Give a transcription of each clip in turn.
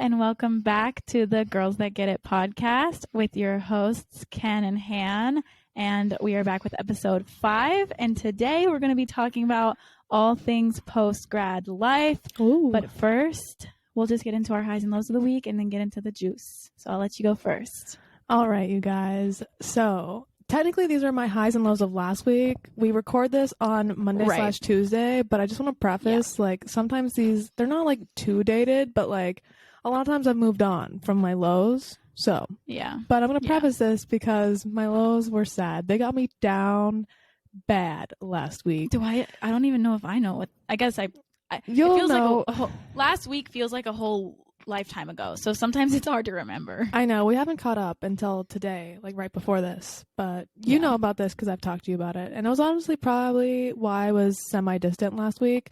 and welcome back to the Girls That Get It podcast with your hosts, Ken and Han. And we are back with episode 5. And today we're going to be talking about all things post-grad life. Ooh. But first, we'll just get into our highs and lows of the week and then get into the juice. So I'll let you go first. All right, you guys. So technically, these are my highs and lows of last week. We record this on Monday/Tuesday, but I just want to preface, like, sometimes they're not, like, too dated, but, like, a lot of times I've moved on from my lows. So, yeah. But I'm going to preface this because my lows were sad. They got me down bad last week. I don't even know if I know what, I guess it You'll feels know. like last week feels like a whole lifetime ago, so sometimes it's hard to remember. I know, we haven't caught up until today, like right before this, but you know about this because I've talked to you about it, and it was honestly probably why I was semi-distant last week.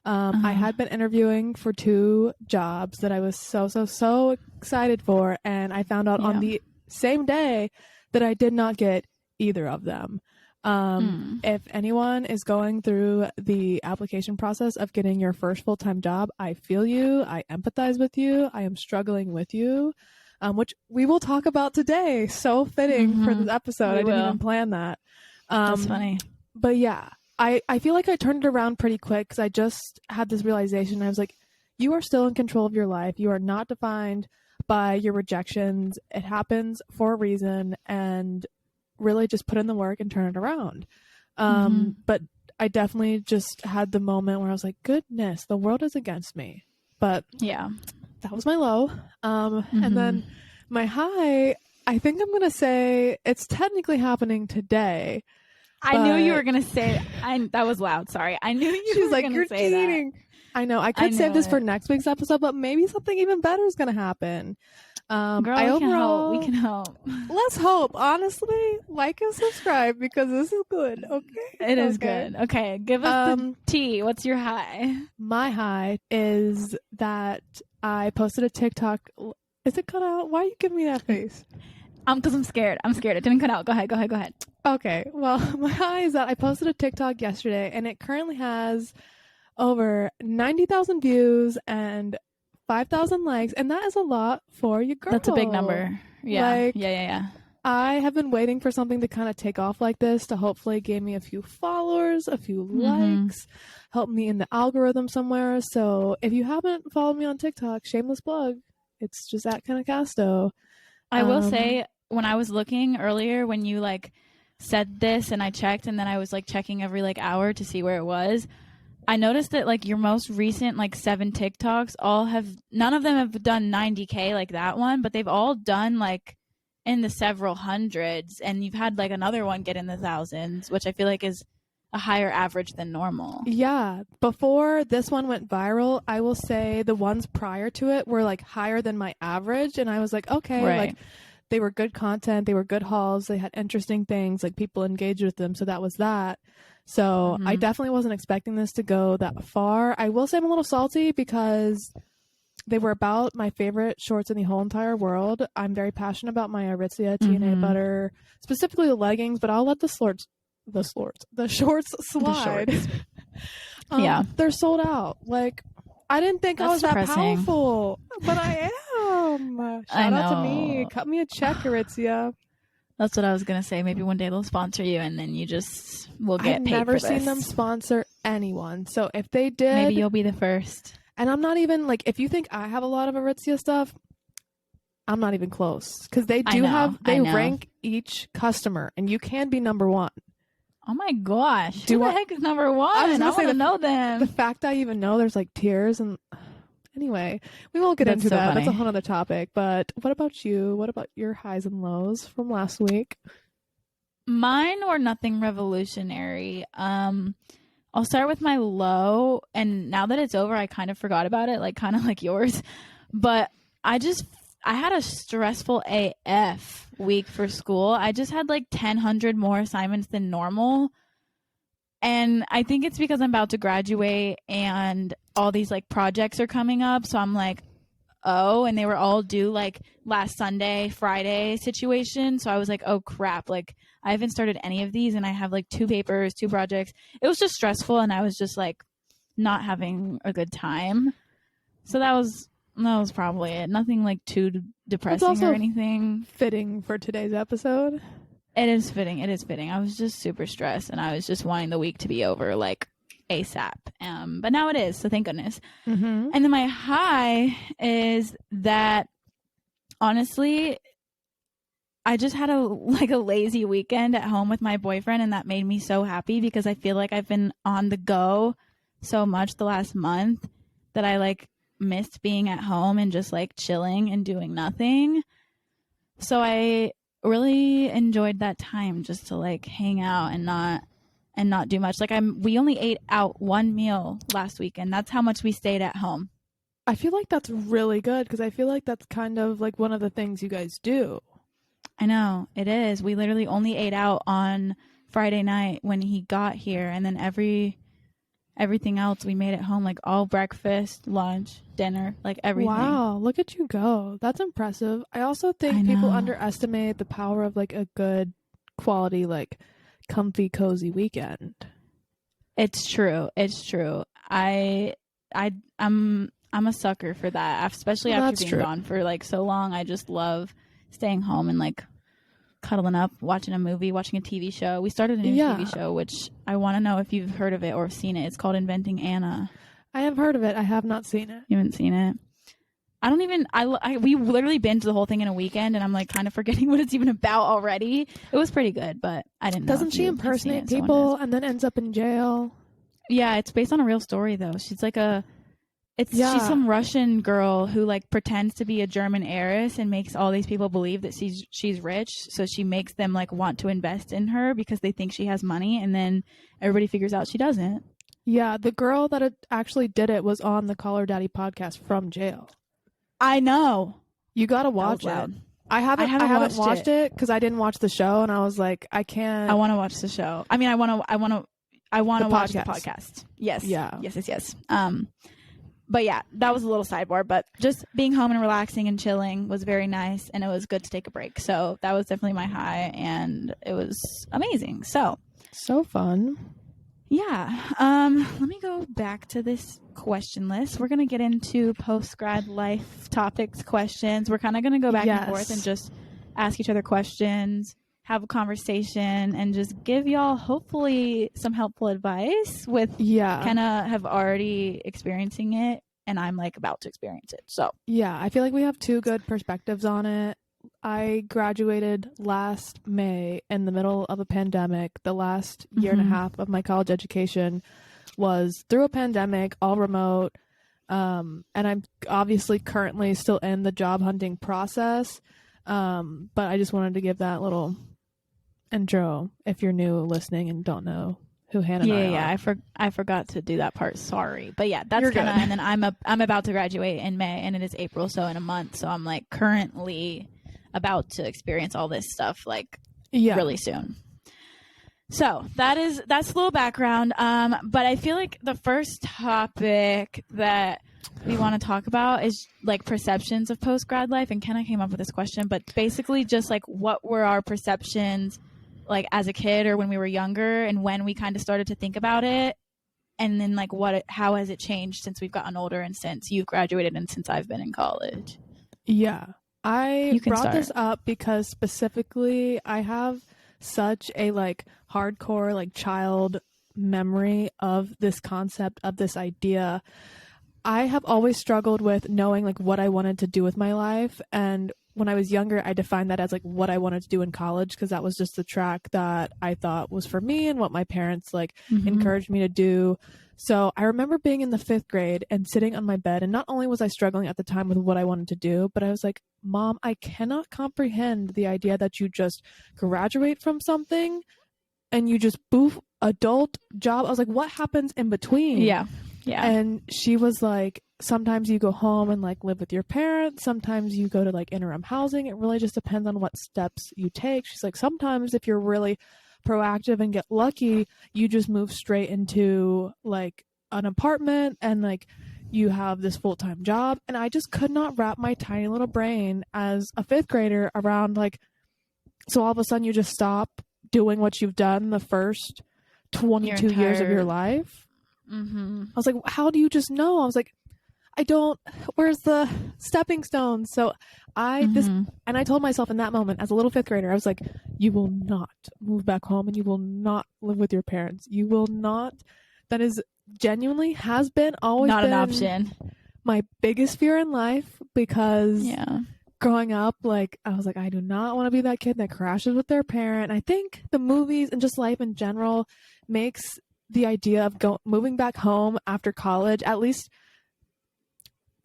I had been interviewing for 2 jobs that I was so excited for, and I found out on the same day that I did not get either of them. If anyone is going through the application process of getting your first full-time job, I feel you. I empathize with you. I am struggling with you, which we will talk about today. So fitting for this episode. I didn't even plan that. That's funny. But yeah, I feel like I turned it around pretty quick because I just had this realization. I was like, you are still in control of your life. You are not defined by your rejections. It happens for a reason, and really just put in the work and turn it around. But I definitely just had the moment where I was like, goodness, the world is against me. But yeah, that was my low. And then my high, I think I'm going to say it's technically happening today. I knew you were going to say that was loud. Sorry. I knew you were going to say cheating. That. I know. I could save this for next week's episode, but maybe something even better is going to happen. Girl, we can hope. Let's hope. Honestly, like and subscribe because this is good. Okay, it is good. Okay, give us the tea. What's your high? My high is that I posted a TikTok. Is it cut out? Why are you giving me that face? Because I'm scared. It didn't cut out. Go ahead. Okay. Well, my high is that I posted a TikTok yesterday, and it currently has over 90,000 views and 5,000 likes, and that is a lot for your girl. That's a big number. Yeah. Yeah. I have been waiting for something to kind of take off like this to hopefully gain me a few followers, a few likes, help me in the algorithm somewhere. So if you haven't followed me on TikTok, shameless plug, it's just at Kind of Casto. I will say, when I was looking earlier, when you like said this and I checked, and then I was like checking every like hour to see where it was, I noticed that like your most recent like 7 TikToks none of them have done 90K like that one, but they've all done like in the several hundreds, and you've had like another one get in the thousands, which I feel like is a higher average than normal. Yeah. Before this one went viral, I will say the ones prior to it were like higher than my average, and I was like, okay, like they were good content, they were good hauls, they had interesting things, like people engaged with them, so that was that. So I definitely wasn't expecting this to go that far. I will say I'm a little salty because they were about my favorite shorts in the whole entire world. I'm very passionate about my Aritzia TNA butter, specifically the leggings, but I'll let the shorts slide. Yeah. They're sold out. Like, I didn't think I was that powerful, but I am. Shout out to me. Cut me a check, Aritzia. That's what I was going to say. Maybe one day they'll sponsor you, and then you just will get paid for this. I've never seen them sponsor anyone. So if they did... Maybe you'll be the first. And I'm not even, like, if you think I have a lot of Aritzia stuff, I'm not even close. Because they rank each customer, and you can be number 1. Oh my gosh. Who the heck is number 1? I want to know them. The fact I even know there's, like, tiers and... Anyway, we won't get into that. Funny. That's a whole other topic. But what about you? What about your highs and lows from last week? Mine were nothing revolutionary. I'll start with my low. And now that it's over, I kind of forgot about it, like kind of like yours. But I had a stressful AF week for school. I just had like 1,000 more assignments than normal. And I think it's because I'm about to graduate and all these like projects are coming up. So I'm like, oh, and they were all due like last Sunday, Friday situation. So I was like, oh crap. Like I haven't started any of these and I have like 2 papers, 2 projects. It was just stressful and I was just like not having a good time. So that was That was probably it. Nothing like too It's depressing also or anything. fitting for today's episode. It is fitting. It is fitting. I was just super stressed and I was just wanting the week to be over like ASAP. But now it is, so thank goodness. Mm-hmm. And then my high is that honestly, I just had a lazy weekend at home with my boyfriend, and that made me so happy because I feel like I've been on the go so much the last month that I like missed being at home and just like chilling and doing nothing. So I really enjoyed that time just to like hang out and not do much. Like we only ate out one meal last weekend. That's how much we stayed at home. I feel like that's really good because I feel like that's kind of like one of the things you guys do. I know, it is. We literally only ate out on Friday night when he got here, and then everything else we made at home, like all breakfast, lunch, dinner, like everything. Wow, look at you go. That's impressive. I also think people underestimate the power of like a good quality, like comfy, cozy weekend. It's true. It's true. I'm a sucker for that, especially after being gone for like so long. I just love staying home and like cuddling up, watching a movie, watching a TV show. We started a new TV show, which I want to know if you've heard of it or seen it. It's called Inventing Anna. I have heard of it. I have not seen it. You haven't seen it? We literally binged the whole thing in a weekend, and I'm like kind of forgetting what it's even about already. It was pretty good, but I didn't know. Doesn't she impersonate people and then ends up in jail? Yeah, it's based on a real story though. She's like she's some Russian girl who like pretends to be a German heiress and makes all these people believe that she's rich. So she makes them like want to invest in her because they think she has money, and then everybody figures out she doesn't. Yeah, the girl that actually did it was on the Call Her Daddy podcast from jail. I know. You gotta watch it. I haven't watched it because I didn't watch the show, and I was like, I can't. I want to watch the show. I mean, I want to watch the podcast. Yes. Yeah. Yes. But yeah, that was a little sidebar, but just being home and relaxing and chilling was very nice, and it was good to take a break. So that was definitely my high, and it was amazing. So fun. Yeah. Let me go back to this question list. We're going to get into post-grad life topics, questions. We're kind of going to go back and forth and just ask each other questions, have a conversation, and just give y'all hopefully some helpful advice with Kenna have already experiencing it, and I'm like about to experience it. So yeah, I feel like we have two good perspectives on it. I graduated last May in the middle of a pandemic. The last year and a half of my college education was through a pandemic, all remote. And I'm obviously currently still in the job hunting process. But I just wanted to give that little intro if you're new listening and don't know who Hannah and I are. Yeah, I forgot to do that part. Sorry. But yeah, that's kind of, and then I'm about to graduate in May, and it is April, so in a month. So I'm like currently about to experience all this stuff like really soon. So that's a little background. But I feel like the first topic that we want to talk about is like perceptions of post-grad life. And Kenna came up with this question, but basically just like what were our perceptions like as a kid or when we were younger, and when we kind of started to think about it, and then like how has it changed since we've gotten older and since you've graduated and since I've been in college? Yeah. I brought this up because specifically I have such a like hardcore like child memory of this concept, of this idea. I have always struggled with knowing like what I wanted to do with my life, and when I was younger I defined that as like what I wanted to do in college because that was just the track that I thought was for me and what my parents like encouraged me to do. So I remember being in the 5th grade and sitting on my bed, and not only was I struggling at the time with what I wanted to do, but I was like, Mom, I cannot comprehend the idea that you just graduate from something and you just boof adult job. I was like, what happens in between? Yeah. And she was like, sometimes you go home and like live with your parents. Sometimes you go to like interim housing. It really just depends on what steps you take. She's like, sometimes if you're really proactive and get lucky, you just move straight into like an apartment and like you have this full-time job. And I just could not wrap my tiny little brain as a 5th grader around like, so all of a sudden you just stop doing what you've done the first 22 years of your life. I was like, how do you just know? I was like, where's the stepping stones? So I told myself in that moment as a little 5th grader, I was like, you will not move back home and you will not live with your parents. You will not. That is genuinely has been always not been an option. My biggest fear in life, because growing up, like, I was like, I do not want to be that kid that crashes with their parent. I think the movies and just life in general makes the idea of moving back home after college, at least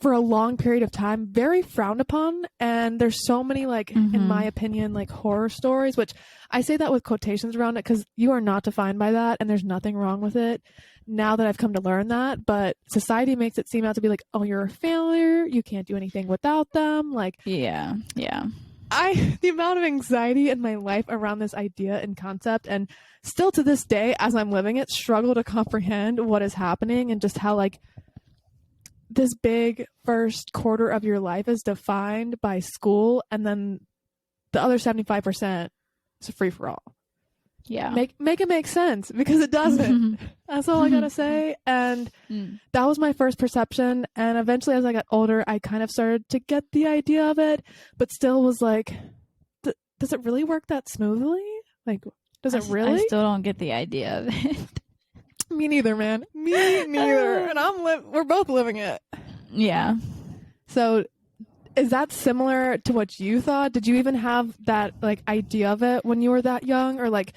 for a long period of time, very frowned upon. And there's so many, like, in my opinion, like, horror stories, which I say that with quotations around it because you are not defined by that and there's nothing wrong with it now that I've come to learn that. But society makes it seem out to be like, oh, you're a failure, you can't do anything without them. Like, yeah the amount of anxiety in my life around this idea and concept, and still to this day as I'm living it, struggle to comprehend what is happening and just how, like, this big first quarter of your life is defined by school, and then the other 75% is a free-for-all. Yeah. Make it make sense, because it doesn't. That's all I gotta say. And that was my first perception. And eventually, as I got older, I kind of started to get the idea of it, but still was like, does it really work that smoothly? Like, does it really? I still don't get the idea of it. Me neither, man. Me neither. And we're both living it. Yeah. So is that similar to what you thought? Did you even have that, like, idea of it when you were that young? Or, like,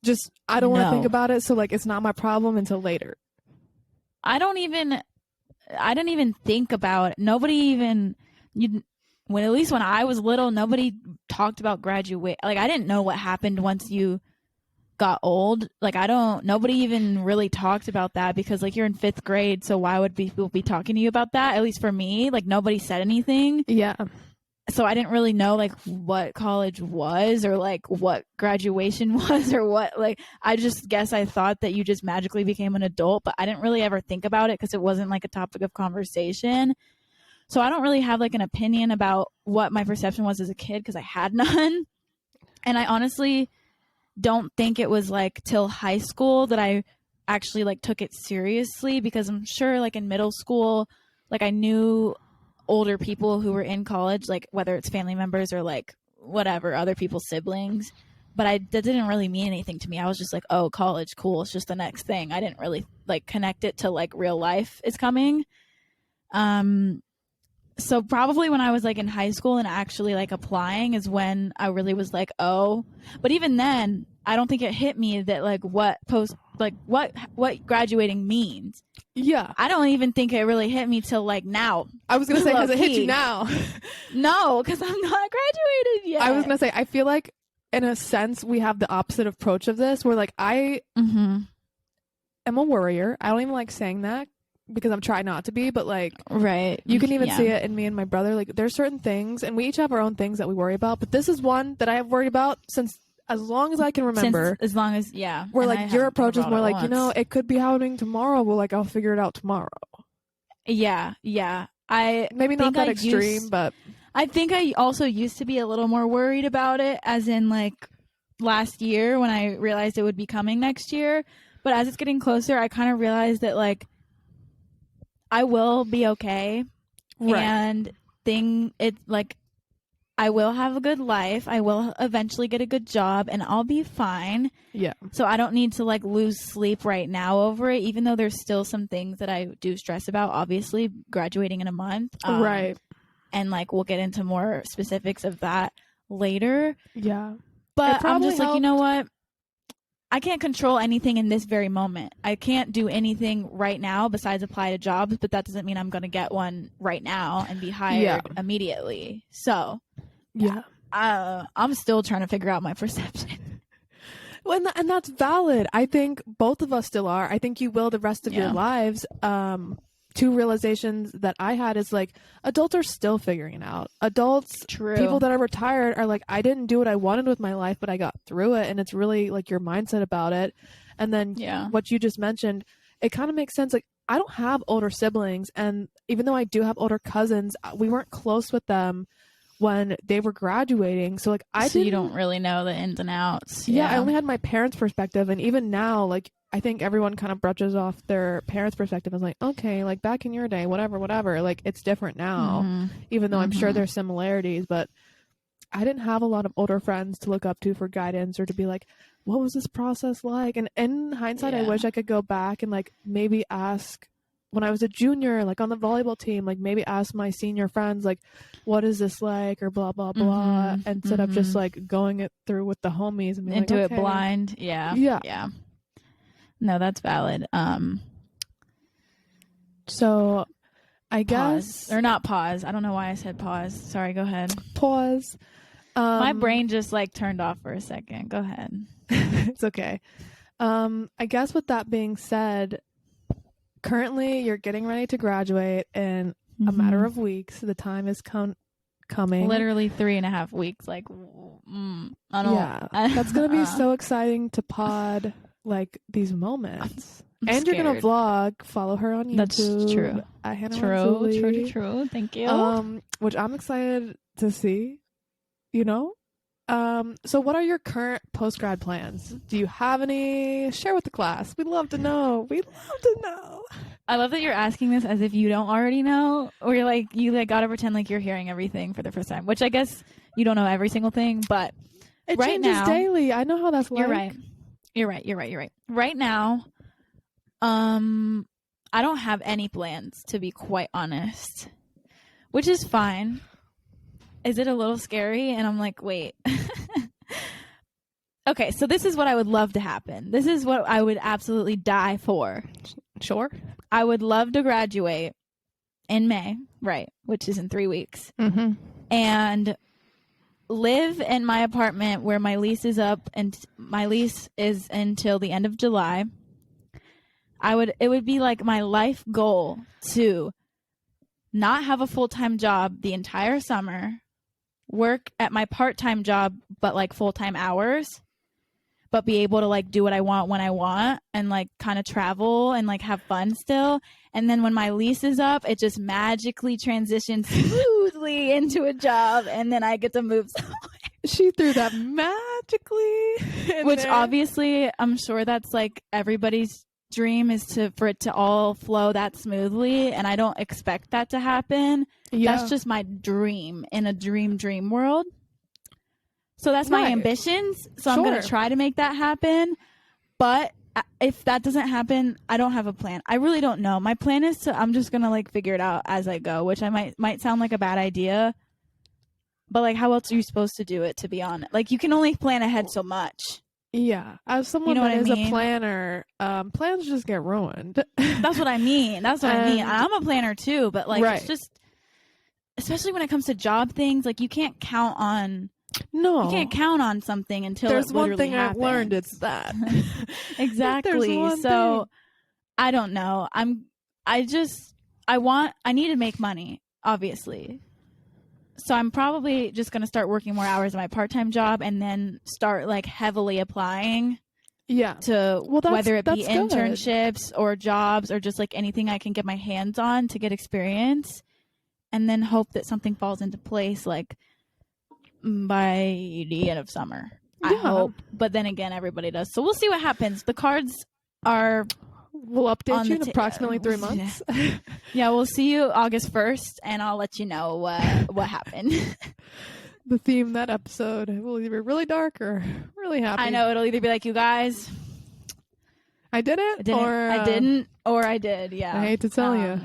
just, I don't want to think about it, so, like, it's not my problem until later? I didn't even think about it. Nobody even, at least when I was little, nobody talked about graduate. Like, I didn't know what happened once you got old. Like, nobody even really talked about that, because, like, you're in 5th grade, so why would people be talking to you about that? At least for me, like, nobody said anything. Yeah. So I didn't really know, like, what college was, or, like, what graduation was, or what, like, I just guess I thought that you just magically became an adult, but I didn't really ever think about it because it wasn't, like, a topic of conversation. So I don't really have, like, an opinion about what my perception was as a kid, because I had none. And I honestly don't think it was, like, till high school that I actually, like, took it seriously, because I'm sure, like, in middle school, like, I knew older people who were in college, like, whether it's family members or, like, whatever, other people's siblings, but that didn't really mean anything to me. I was just like, oh, college, cool, it's just the next thing. I didn't really, like, connect it to, like, real life is coming. So probably when I was, like, in high school and actually, like, applying is when I really was like, oh. But even then, I don't think it hit me that, like, what graduating means. Yeah. I don't even think it really hit me till, like, now. I was going to say, has it hit you now? No, because I'm not graduated yet. I was going to say, I feel like, in a sense, we have the opposite approach of this, where, like, I am a worrier. I don't even like saying that, because I'm trying not to be, but, like, right, you can even see it in me and my brother. Like, there's certain things, and we each have our own things that we worry about, but this is one that I have worried about since as long as I can remember. As long as, where, like, your approach is more like, you know, it could be happening tomorrow, but, like, I'll figure it out tomorrow. Yeah. I maybe not that extreme, but I think I also used to be a little more worried about it, as in, like, last year when I realized it would be coming next year. But as it's getting closer, I kind of realized that, like, I will be okay. Right. And I will have a good life. I will eventually get a good job, and I'll be fine. Yeah. So I don't need to, like, lose sleep right now over it, even though there's still some things that I do stress about, obviously, graduating in a month. Right. And, like, we'll get into more specifics of that later. Yeah. But I'm just like, you know what? I can't control anything in this very moment. I can't do anything right now besides apply to jobs, but that doesn't mean I'm going to get one right now and be hired immediately. So, I'm still trying to figure out my perception. Well, and that's valid. I think both of us still are. I think you will the rest of your lives. Two realizations that I had is, like, adults are still figuring it out. Adults, people that are retired are like, I didn't do what I wanted with my life, but I got through it. And it's really, like, your mindset about it. And then what you just mentioned, it kind of makes sense. Like, I don't have older siblings. And even though I do have older cousins, we weren't close with them when they were graduating. So, like, you don't really know the ins and outs. Yeah, I only had my parents' perspective. And even now, like, I think everyone kind of brushes off their parents' perspective as like, okay, like back in your day, whatever. Like it's different now, even though I'm sure there's similarities, but I didn't have a lot of older friends to look up to for guidance or to be like, what was this process like? And in hindsight, I wish I could go back and like maybe ask when I was a junior, like on the volleyball team, like maybe ask my senior friends, like, what is this like? Or blah, blah, blah. Instead of just like going it through with the homies and being into like, okay. it blind. Yeah. No, that's valid. So I guess. Or not pause. I don't know why I said pause. Sorry, go ahead. Pause. My brain just like turned off for a second. Go ahead. It's okay. I guess with that being said, currently you're getting ready to graduate in a matter of weeks. The time is coming. Literally 3.5 weeks. Like, I don't. Yeah, that's gonna be so exciting to pod like these moments. I'm and scared. You're gonna vlog. Follow her on YouTube. That's true. True. Thank you. Which I'm excited to see. You know. So what are your current post-grad plans? Do you have any? Share with the class. We'd love to know. I love that you're asking this as if you don't already know, or you're like, you like gotta pretend like you're hearing everything for the first time, which I guess you don't know every single thing, but it right changes now, daily. I know how that's like. You're right. Right now, I don't have any plans, to be quite honest, which is fine. Is it a little scary? And I'm like, wait. Okay, so this is what I would love to happen. This is what I would absolutely die for. Sure. I would love to graduate in May, right, which is in 3 weeks, and live in my apartment where my lease is up, and my lease is until the end of July. It would be like my life goal to not have a full-time job the entire summer, work at my part-time job, but like full-time hours, but be able to like do what I want when I want and like kind of travel and like have fun still. And then when my lease is up, it just magically transitions smoothly into a job, and then I get to move somewhere. She threw that magically. Which obviously I'm sure that's like everybody's dream is for it to all flow that smoothly, and I don't expect that to happen. That's just my dream in a dream world. So that's my ambitions. So I'm going to try to make that happen. But if that doesn't happen, I don't have a plan. I really don't know. My plan is I'm just going to like figure it out as I go, which I might sound like a bad idea. But like, how else are you supposed to do it, to be honest? Like, you can only plan ahead so much. Yeah, as someone that is a planner, plans just get ruined. That's what I mean. I'm a planner too, but like, it's just, especially when it comes to job things, like you can't count on something until there's it one thing happens. I've learned, it's that. Exactly. So I don't know. I need to make money, obviously. So I'm probably just going to start working more hours at my part-time job and then start like heavily applying to whether it be internships or jobs or just like anything I can get my hands on to get experience, and then hope that something falls into place like by the end of summer. I hope. But then again, everybody does. So we'll see what happens. The cards are... We'll update you in approximately 3 months. Yeah, we'll see you August 1st, and I'll let you know what happened. The theme that episode will either be really dark or really happy. I know, it'll either be like, you guys... I didn't, or I did, yeah. I hate to tell you.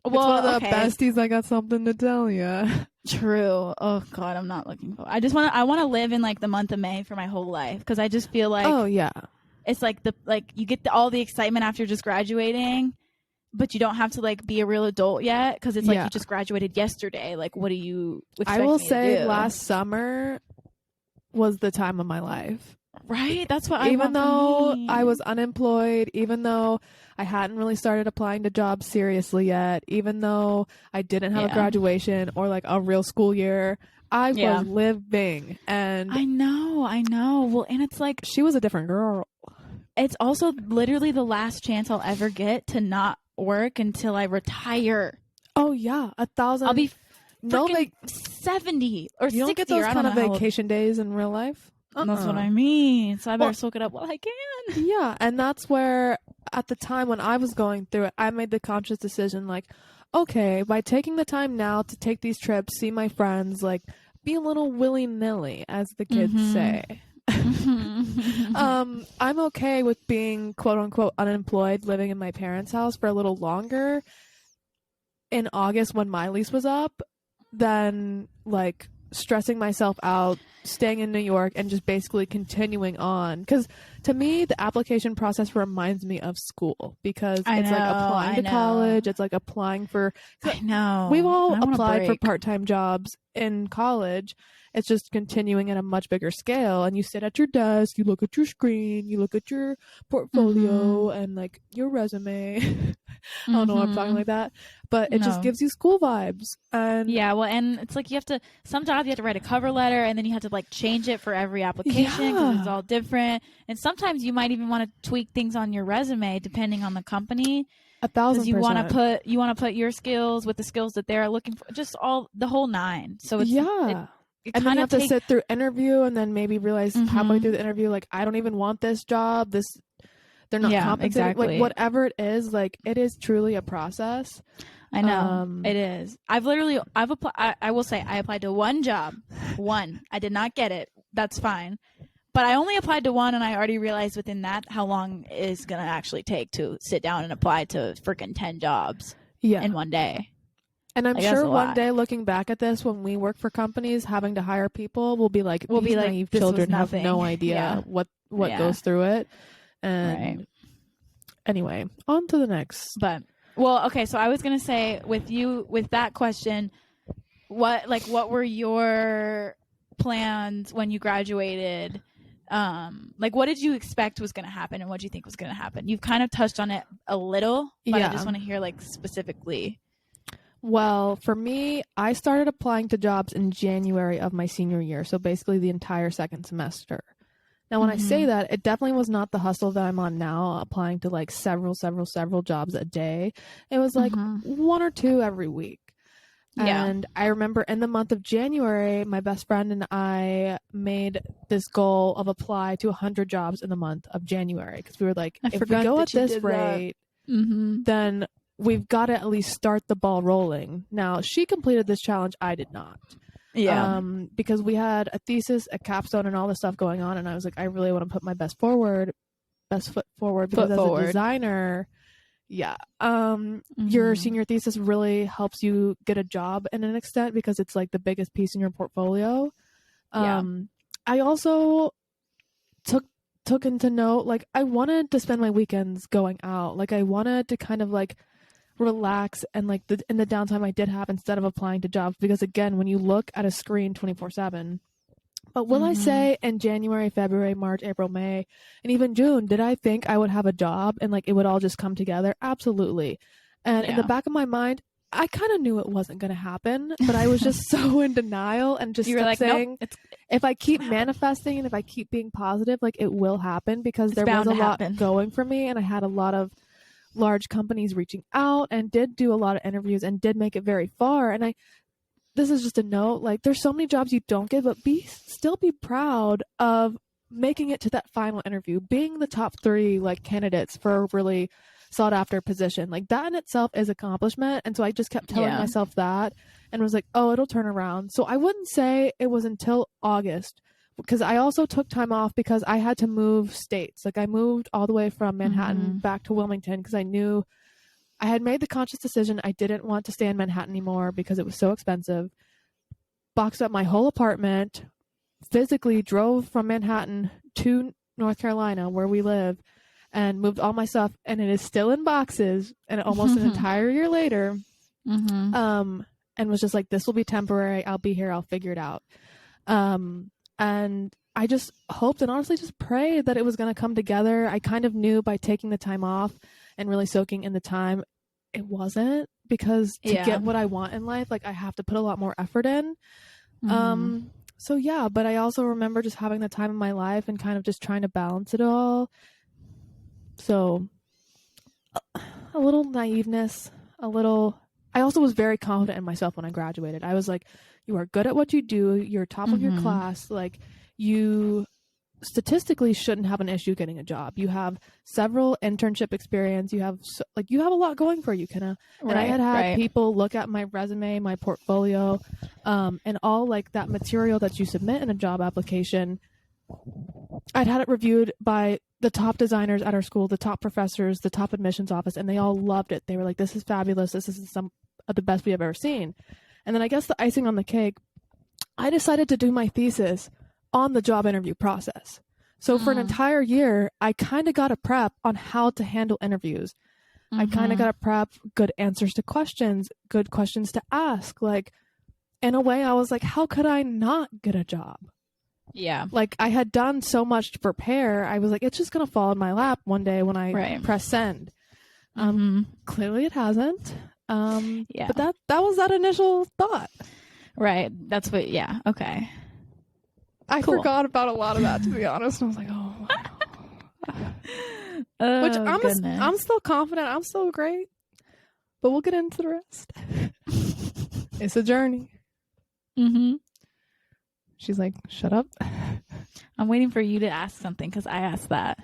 It's one of the besties, I got something to tell you. True. Oh, God, I'm not looking for... I want to live in, like, the month of May for my whole life, because I just feel like... Oh, yeah. It's like you get all the excitement after just graduating, but you don't have to like be a real adult yet, because it's like you just graduated yesterday. Like, what do you expect I will me say to do? Last summer was the time of my life. Right? That's what even though I was unemployed, even though I hadn't really started applying to jobs seriously yet, even though I didn't have a graduation or like a real school year, I was living. And I know. Well, and it's like she was a different girl. It's also literally the last chance I'll ever get to not work until I retire. Oh yeah, 1,000. I'll be 70 or 60. You don't get those kind of vacation days in real life. That's what I mean. So I better soak it up while I can. Yeah, and that's where, at the time when I was going through it, I made the conscious decision, like, okay, by taking the time now to take these trips, see my friends, like, be a little willy-nilly, as the kids say. I'm okay with being quote-unquote unemployed, living in my parents' house for a little longer in August when my lease was up than, like, stressing myself out, staying in New York, and just basically continuing on. Because to me, the application process reminds me of school, because it's like applying to college. It's like applying for. I know. We've all applied for part-time jobs in college. It's just continuing at a much bigger scale, and you sit at your desk, you look at your screen, you look at your portfolio and like your resume. I don't know why I'm talking like that, but it just gives you school vibes. And yeah, well, and it's like some jobs you have to write a cover letter, and then you have to like change it for every application because it's all different. And sometimes you might even want to tweak things on your resume depending on the company. 1,000%. You want to put your skills with the skills that they're looking for, just all the whole nine. So it's and then you have to sit through interview, and then maybe realize halfway through the interview, like, I don't even want this job. They're not compensating. Exactly. Like, whatever it is, like, it is truly a process. I know it is. I've applied. I will say I applied to one job. I did not get it. That's fine. But I only applied to one, and I already realized within that how long it is going to actually take to sit down and apply to freaking 10 jobs in one day. And I'm sure one day, looking back at this, when we work for companies having to hire people, we'll be like, naive children have no idea what goes through it. And anyway, on to the next. But okay, so I was gonna say with that question, what were your plans when you graduated? Like, what did you expect was going to happen, and what do you think was going to happen? You've kind of touched on it a little, but I just want to hear like specifically. Well, for me, I started applying to jobs in January of my senior year, so basically the entire second semester. Now, when I say that, it definitely was not the hustle that I'm on now, applying to like several jobs a day. It was like one or two every week. And I remember in the month of January, my best friend and I made this goal of apply to 100 jobs in the month of January, because we were like, if we go at this rate, then we've got to at least start the ball rolling. Now, she completed this challenge. I did not. Yeah. Because we had a thesis, a capstone, and all this stuff going on. And I was like, I really want to put my best foot forward. Because as a designer, your senior thesis really helps you get a job in an extent, because it's like the biggest piece in your portfolio. I also took into note, like, I wanted to spend my weekends going out. Like, I wanted to kind of like relax and like in the downtime I did have, instead of applying to jobs, because again, when you look at a screen 24/7. But will I say in January, February, March, April, May, and even June, did I think I would have a job and like it would all just come together? Absolutely. And in the back of my mind, I kind of knew it wasn't going to happen, but I was just so in denial and just kept saying, nope, if I keep manifesting and if I keep being positive, like, it will happen, because there was a lot going for me, and I had a lot of large companies reaching out and did do a lot of interviews and did make it very far. And this is just a note, like, there's so many jobs you don't get, but still be proud of making it to that final interview, being the top 3 like candidates for a really sought after position. Like, that in itself is accomplishment. And so I just kept telling myself that, and was like, oh, it'll turn around. So I wouldn't say it was until August, because I also took time off because I had to move states. Like, I moved all the way from Manhattan back to Wilmington, because I knew I had made the conscious decision I didn't want to stay in Manhattan anymore because it was so expensive. Boxed up my whole apartment, physically drove from Manhattan to North Carolina, where we live, and moved all my stuff, and it is still in boxes, and almost an entire year later, and was just like, this will be temporary. I'll be here. I'll figure it out. And I just hoped and honestly just prayed that it was going to come together. I kind of knew by taking the time off and really soaking in the time, it wasn't, because to get what I want in life, like, I have to put a lot more effort in. So yeah, but I also remember just having the time of my life and kind of just trying to balance it all. So a little naiveness, I also was very confident in myself when I graduated. I was like, you are good at what you do. You're top of your class. Like, you statistically shouldn't have an issue getting a job. You have several internship experience. You have you have a lot going for you, Kenna. And I had people look at my resume, my portfolio, and all like that material that you submit in a job application. I'd had it reviewed by the top designers at our school, the top professors, the top admissions office, and they all loved it. They were like, "This is fabulous. This is some of the best we have ever seen." And then I guess the icing on the cake, I decided to do my thesis on the job interview process. So for an entire year, I kind of got a prep on how to handle interviews. I kind of got a prep, good answers to questions, good questions to ask. Like, in a way, I was like, how could I not get a job? Yeah. Like, I had done so much to prepare. I was like, it's just going to fall in my lap one day when I press send. Clearly it hasn't. Yeah. But that was that initial thought. Right. That's what, yeah. Okay. I forgot about a lot of that, to be honest. And I was like, oh, wow. Which I'm still confident. I'm still great. But we'll get into the rest. It's a journey. She's like, shut up. I'm waiting for you to ask something because I asked that.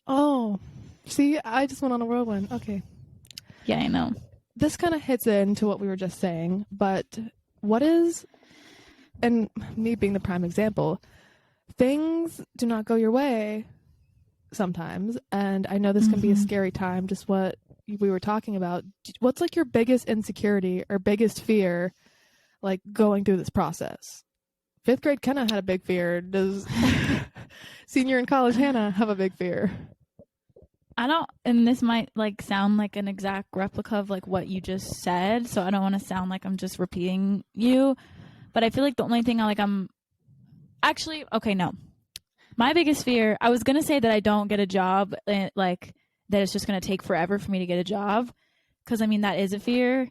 Oh, see, I just went on a whirlwind. Okay. Yeah, I know. This kind of hits into what we were just saying, but what is, and me being the prime example, things do not go your way sometimes, and I know this can be a scary time, just what we were talking about. What's like your biggest insecurity or biggest fear, like going through this process? 5th grade Kenna had a big fear. Does senior in college Hannah have a big fear? I don't, and this might like sound like an exact replica of like what you just said, so I don't want to sound like I'm just repeating you, but I feel like the only thing I'm actually, okay, no. My biggest fear, I was going to say that I don't get a job, like that it's just going to take forever for me to get a job, because I mean that is a fear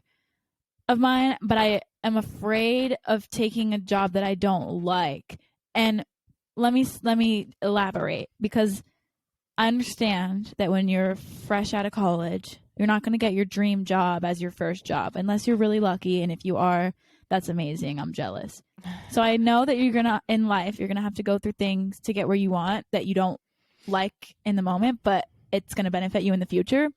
of mine, but I am afraid of taking a job that I don't like. And let me elaborate, because I understand that when you're fresh out of college, you're not going to get your dream job as your first job unless you're really lucky. And if you are, that's amazing. I'm jealous. So I know that in life, you're going to have to go through things to get where you want that you don't like in the moment, but it's going to benefit you in the future.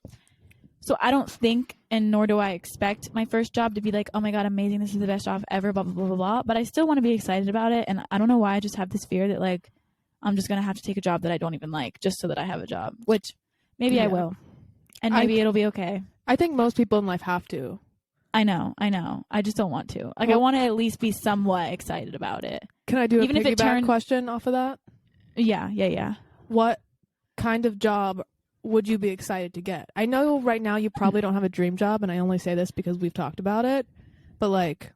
So I don't think, and nor do I expect my first job to be like, oh my God, amazing. This is the best job ever, blah, blah, blah, blah, blah. But I still want to be excited about it. And I don't know why I just have this fear that like, I'm just going to have to take a job that I don't even like just so that I have a job, which maybe I will. And maybe it'll be okay. I think most people in life have to. I know. I just don't want to. Like, I want to at least be somewhat excited about it. Can I do a piggyback question off of that? Yeah. What kind of job would you be excited to get? I know right now you probably don't have a dream job, and I only say this because we've talked about it. But, like,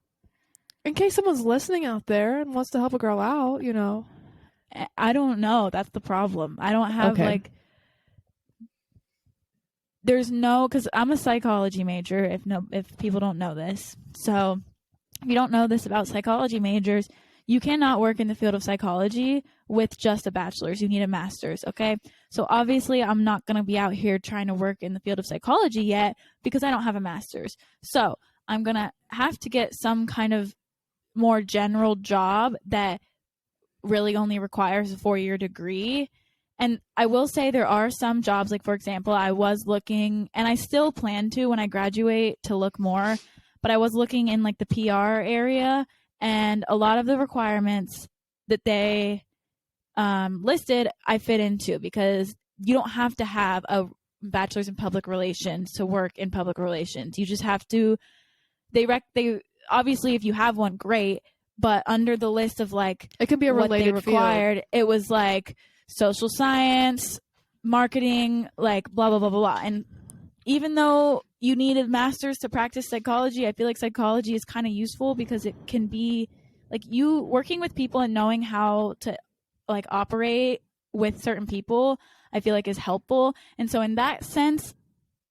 in case someone's listening out there and wants to help a girl out, you know. I don't know. That's the problem. I don't have there's no, because I'm a psychology major, if people don't know this. So if you don't know this about psychology majors, you cannot work in the field of psychology with just a bachelor's. You need a master's, okay? So obviously I'm not going to be out here trying to work in the field of psychology yet because I don't have a master's. So I'm going to have to get some kind of more general job that really only requires a 4-year degree. And I will say there are some jobs, like for example, I was looking, and I still plan to when I graduate to look more, but I was looking in like the PR area, and a lot of the requirements that they listed I fit into, because you don't have to have a bachelor's in public relations to work in public relations. You just have to, they obviously if you have one, great. But under the list of like it can be a related what they required, field. It was like social science, marketing, like blah, blah, blah, blah, blah. And even though you need a master's to practice psychology, I feel like psychology is kind of useful because it can be like you working with people and knowing how to like operate with certain people, I feel like is helpful. And so in that sense,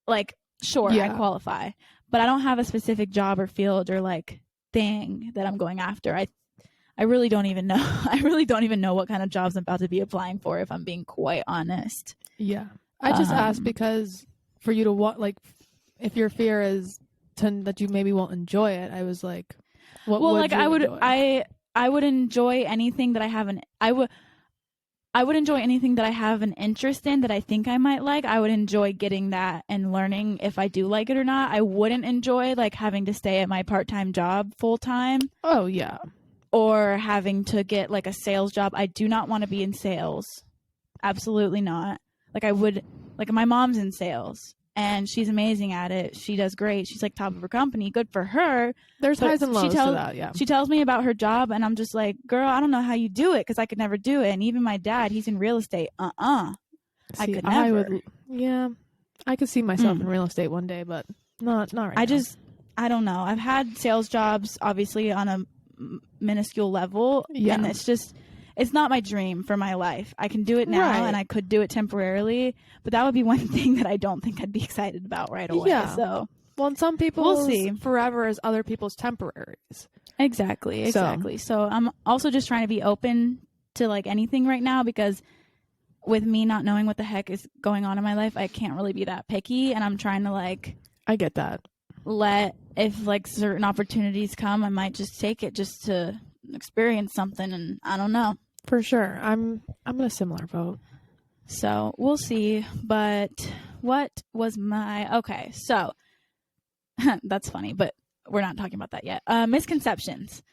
like, sure, I qualify, but I don't have a specific job or field or like thing that I'm going after. I really don't even know. I really don't even know what kind of jobs I'm about to be applying for, if I'm being quite honest. Yeah. I just asked because for you to like, if your fear is that you maybe won't enjoy it, I was like, what would you enjoy? I would enjoy anything that I haven't. I would enjoy anything that I have an interest in that I think I might like. I would enjoy getting that and learning if I do like it or not. I wouldn't enjoy like having to stay at my part-time job full time Oh, yeah. or having to get like a sales job. I do not want to be in sales. Absolutely not. Like I would, like my mom's in sales and she's amazing at it. She does great. She's like top of her company. Good for her. There's But highs and lows to that, yeah. She tells me about her job and I'm just like, girl, I don't know how you do it because I could never do it. And even my dad, he's in real estate. I could never. I could see myself in real estate one day, but not right now. I don't know. I've had sales jobs, obviously, on a minuscule level. Yeah. And it's not my dream for my life. I can do it now and I could do it temporarily, but that would be one thing that I don't think I'd be excited about right away. Yeah. So, well, and some people we'll see. Forever is other people's temporaries. Exactly. So I'm also just trying to be open to like anything right now because with me not knowing what the heck is going on in my life, I can't really be that picky, and I'm trying to like I get that. If like certain opportunities come, I might just take it just to experience something, and I don't know. For sure. I'm in a similar boat. So we'll see. But what was okay, so that's funny, but we're not talking about that yet. Misconceptions.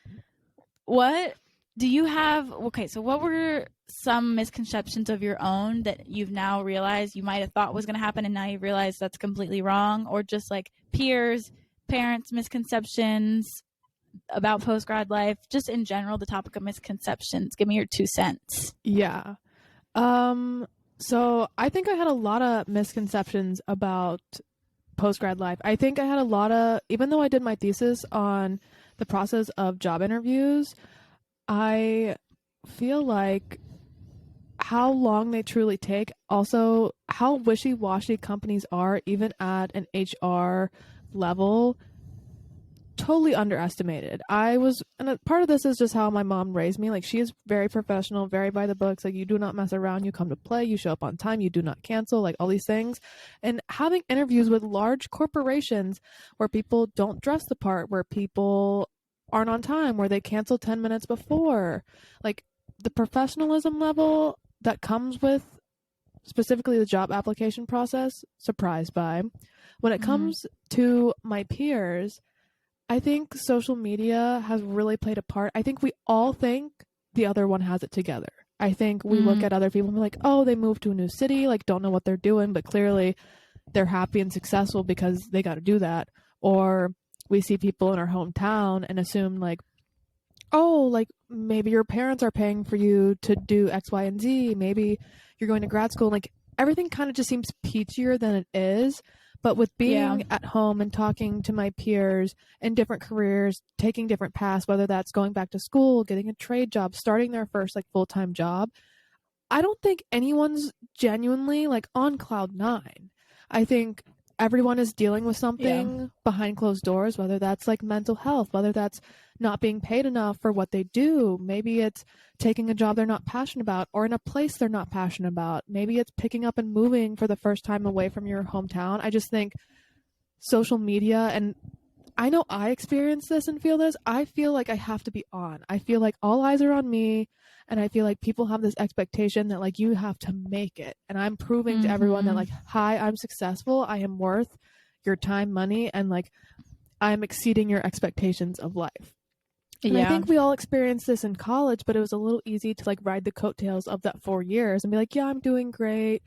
What do you have? Okay, so what were some misconceptions of your own that you've now realized you might have thought was going to happen and now you realize that's completely wrong? Or just like peers, parents, misconceptions about post-grad life, just in general, the topic of misconceptions. Give me your 2 cents. Yeah. So I think I had a lot of misconceptions about post-grad life. I think I had a lot of, even though I did my thesis on the process of job interviews, I feel like how long they truly take, also how wishy-washy companies are, even at an HR level, totally underestimated. And a part of this is just how my mom raised me. Like, she is very professional, very by the books. Like, you do not mess around. You come to play. You show up on time. You do not cancel. Like, all these things. And having interviews with large corporations where people don't dress the part, where people aren't on time, where they cancel 10 minutes before. Like, the professionalism level that comes with specifically the job application process, surprised by. When it comes to my peers, I think social media has really played a part. I think we all think the other one has it together. I think we look at other people and be like, oh, they moved to a new city, like don't know what they're doing, but clearly they're happy and successful because they got to do that. Or we see people in our hometown and assume like, oh, like maybe your parents are paying for you to do X, Y, and Z. Maybe you're going to grad school. Like everything kind of just seems peachier than it is. But with being at home and talking to my peers in different careers, taking different paths, whether that's going back to school, getting a trade job, starting their first like full-time job, I don't think anyone's genuinely like on cloud 9. I think everyone is dealing with something behind closed doors, whether that's like mental health, whether that's not being paid enough for what they do. Maybe it's taking a job they're not passionate about or in a place they're not passionate about. Maybe it's picking up and moving for the first time away from your hometown. I just think social media, and I know I experience this and feel this, I feel like I have to be on. I feel like all eyes are on me, and I feel like people have this expectation that like you have to make it. And I'm proving to everyone that like, hi, I'm successful. I am worth your time, money, and like I'm exceeding your expectations of life. And I think we all experienced this in college, but it was a little easy to like ride the coattails of that 4 years and be like, yeah, I'm doing great,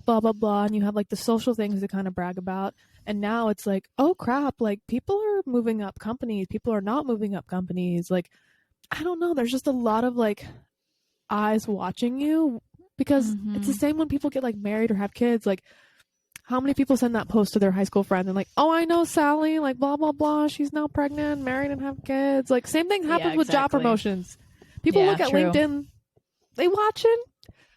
blah, blah, blah. And you have like the social things to kind of brag about. And now it's like, oh crap, like people are moving up companies. People are not moving up companies. Like, I don't know. There's just a lot of like eyes watching you because it's the same when people get like married or have kids. Like, how many people send that post to their high school friend and like, oh, I know Sally, like blah, blah, blah. She's now pregnant, married, and have kids. Like same thing happens with job promotions. People look at LinkedIn, they watching,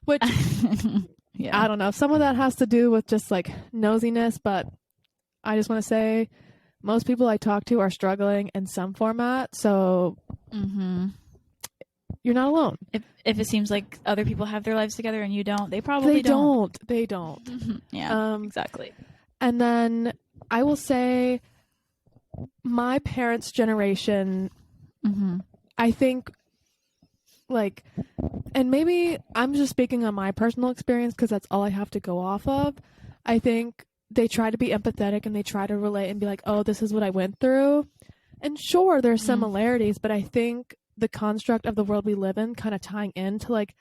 which I don't know. Some of that has to do with just like nosiness, but I just want to say most people I talk to are struggling in some format. So you're not alone. If it seems like other people have their lives together and you don't, they probably don't. They don't. Yeah, exactly. And then I will say my parents' generation, I think like, and maybe I'm just speaking on my personal experience because that's all I have to go off of. I think they try to be empathetic and they try to relate and be like, oh, this is what I went through. And sure, there's similarities, but I think the construct of the world we live in kind of tying into like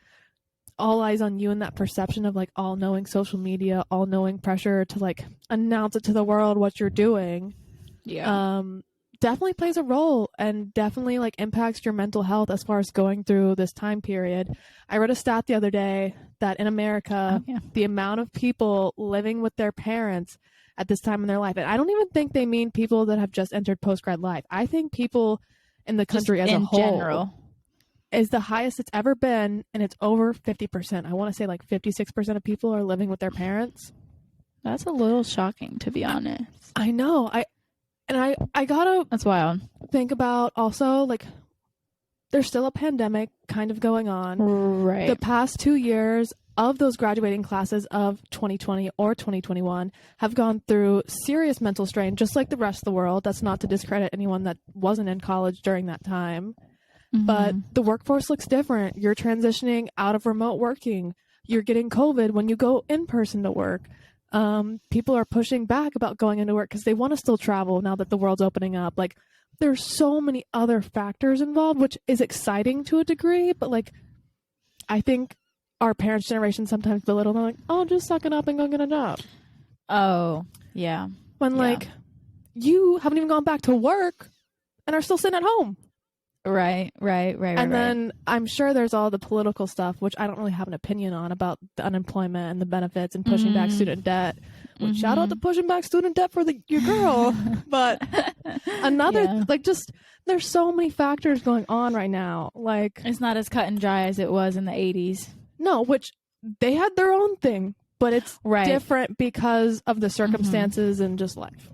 all eyes on you and that perception of like all knowing social media, all knowing pressure to like announce it to the world what you're doing. Yeah. Definitely plays a role and definitely like impacts your mental health as far as going through this time period. I read a stat the other day that in America, the amount of people living with their parents at this time in their life, and I don't even think they mean people that have just entered post-grad life. I think people in the country just as in a whole general is the highest it's ever been, and it's over 50%. I want to say like 56% of people are living with their parents. That's a little shocking, to be honest. I know. I gotta That's wild. think about also like there's still a pandemic kind of going on. Right. The past 2 years of those graduating classes of 2020 or 2021 have gone through serious mental strain, just like the rest of the world. That's not to discredit anyone that wasn't in college during that time. But the workforce looks different. You're transitioning out of remote working. You're getting COVID when you go in person to work. People are pushing back about going into work because they want to still travel now that the world's opening up. Like, there's so many other factors involved, which is exciting to a degree. But like, I think our parents' generation sometimes belittle them, like, oh, just suck it up and go get a job. Oh, yeah. When like, you haven't even gone back to work and are still sitting at home. Right. And then I'm sure there's all the political stuff, which I don't really have an opinion on, about the unemployment and the benefits and pushing back student debt. Which shout out to pushing back student debt for your girl. But another, like, just there's so many factors going on right now. Like, it's not as cut and dry as it was in the 80s. No, which they had their own thing, but it's different because of the circumstances and just life.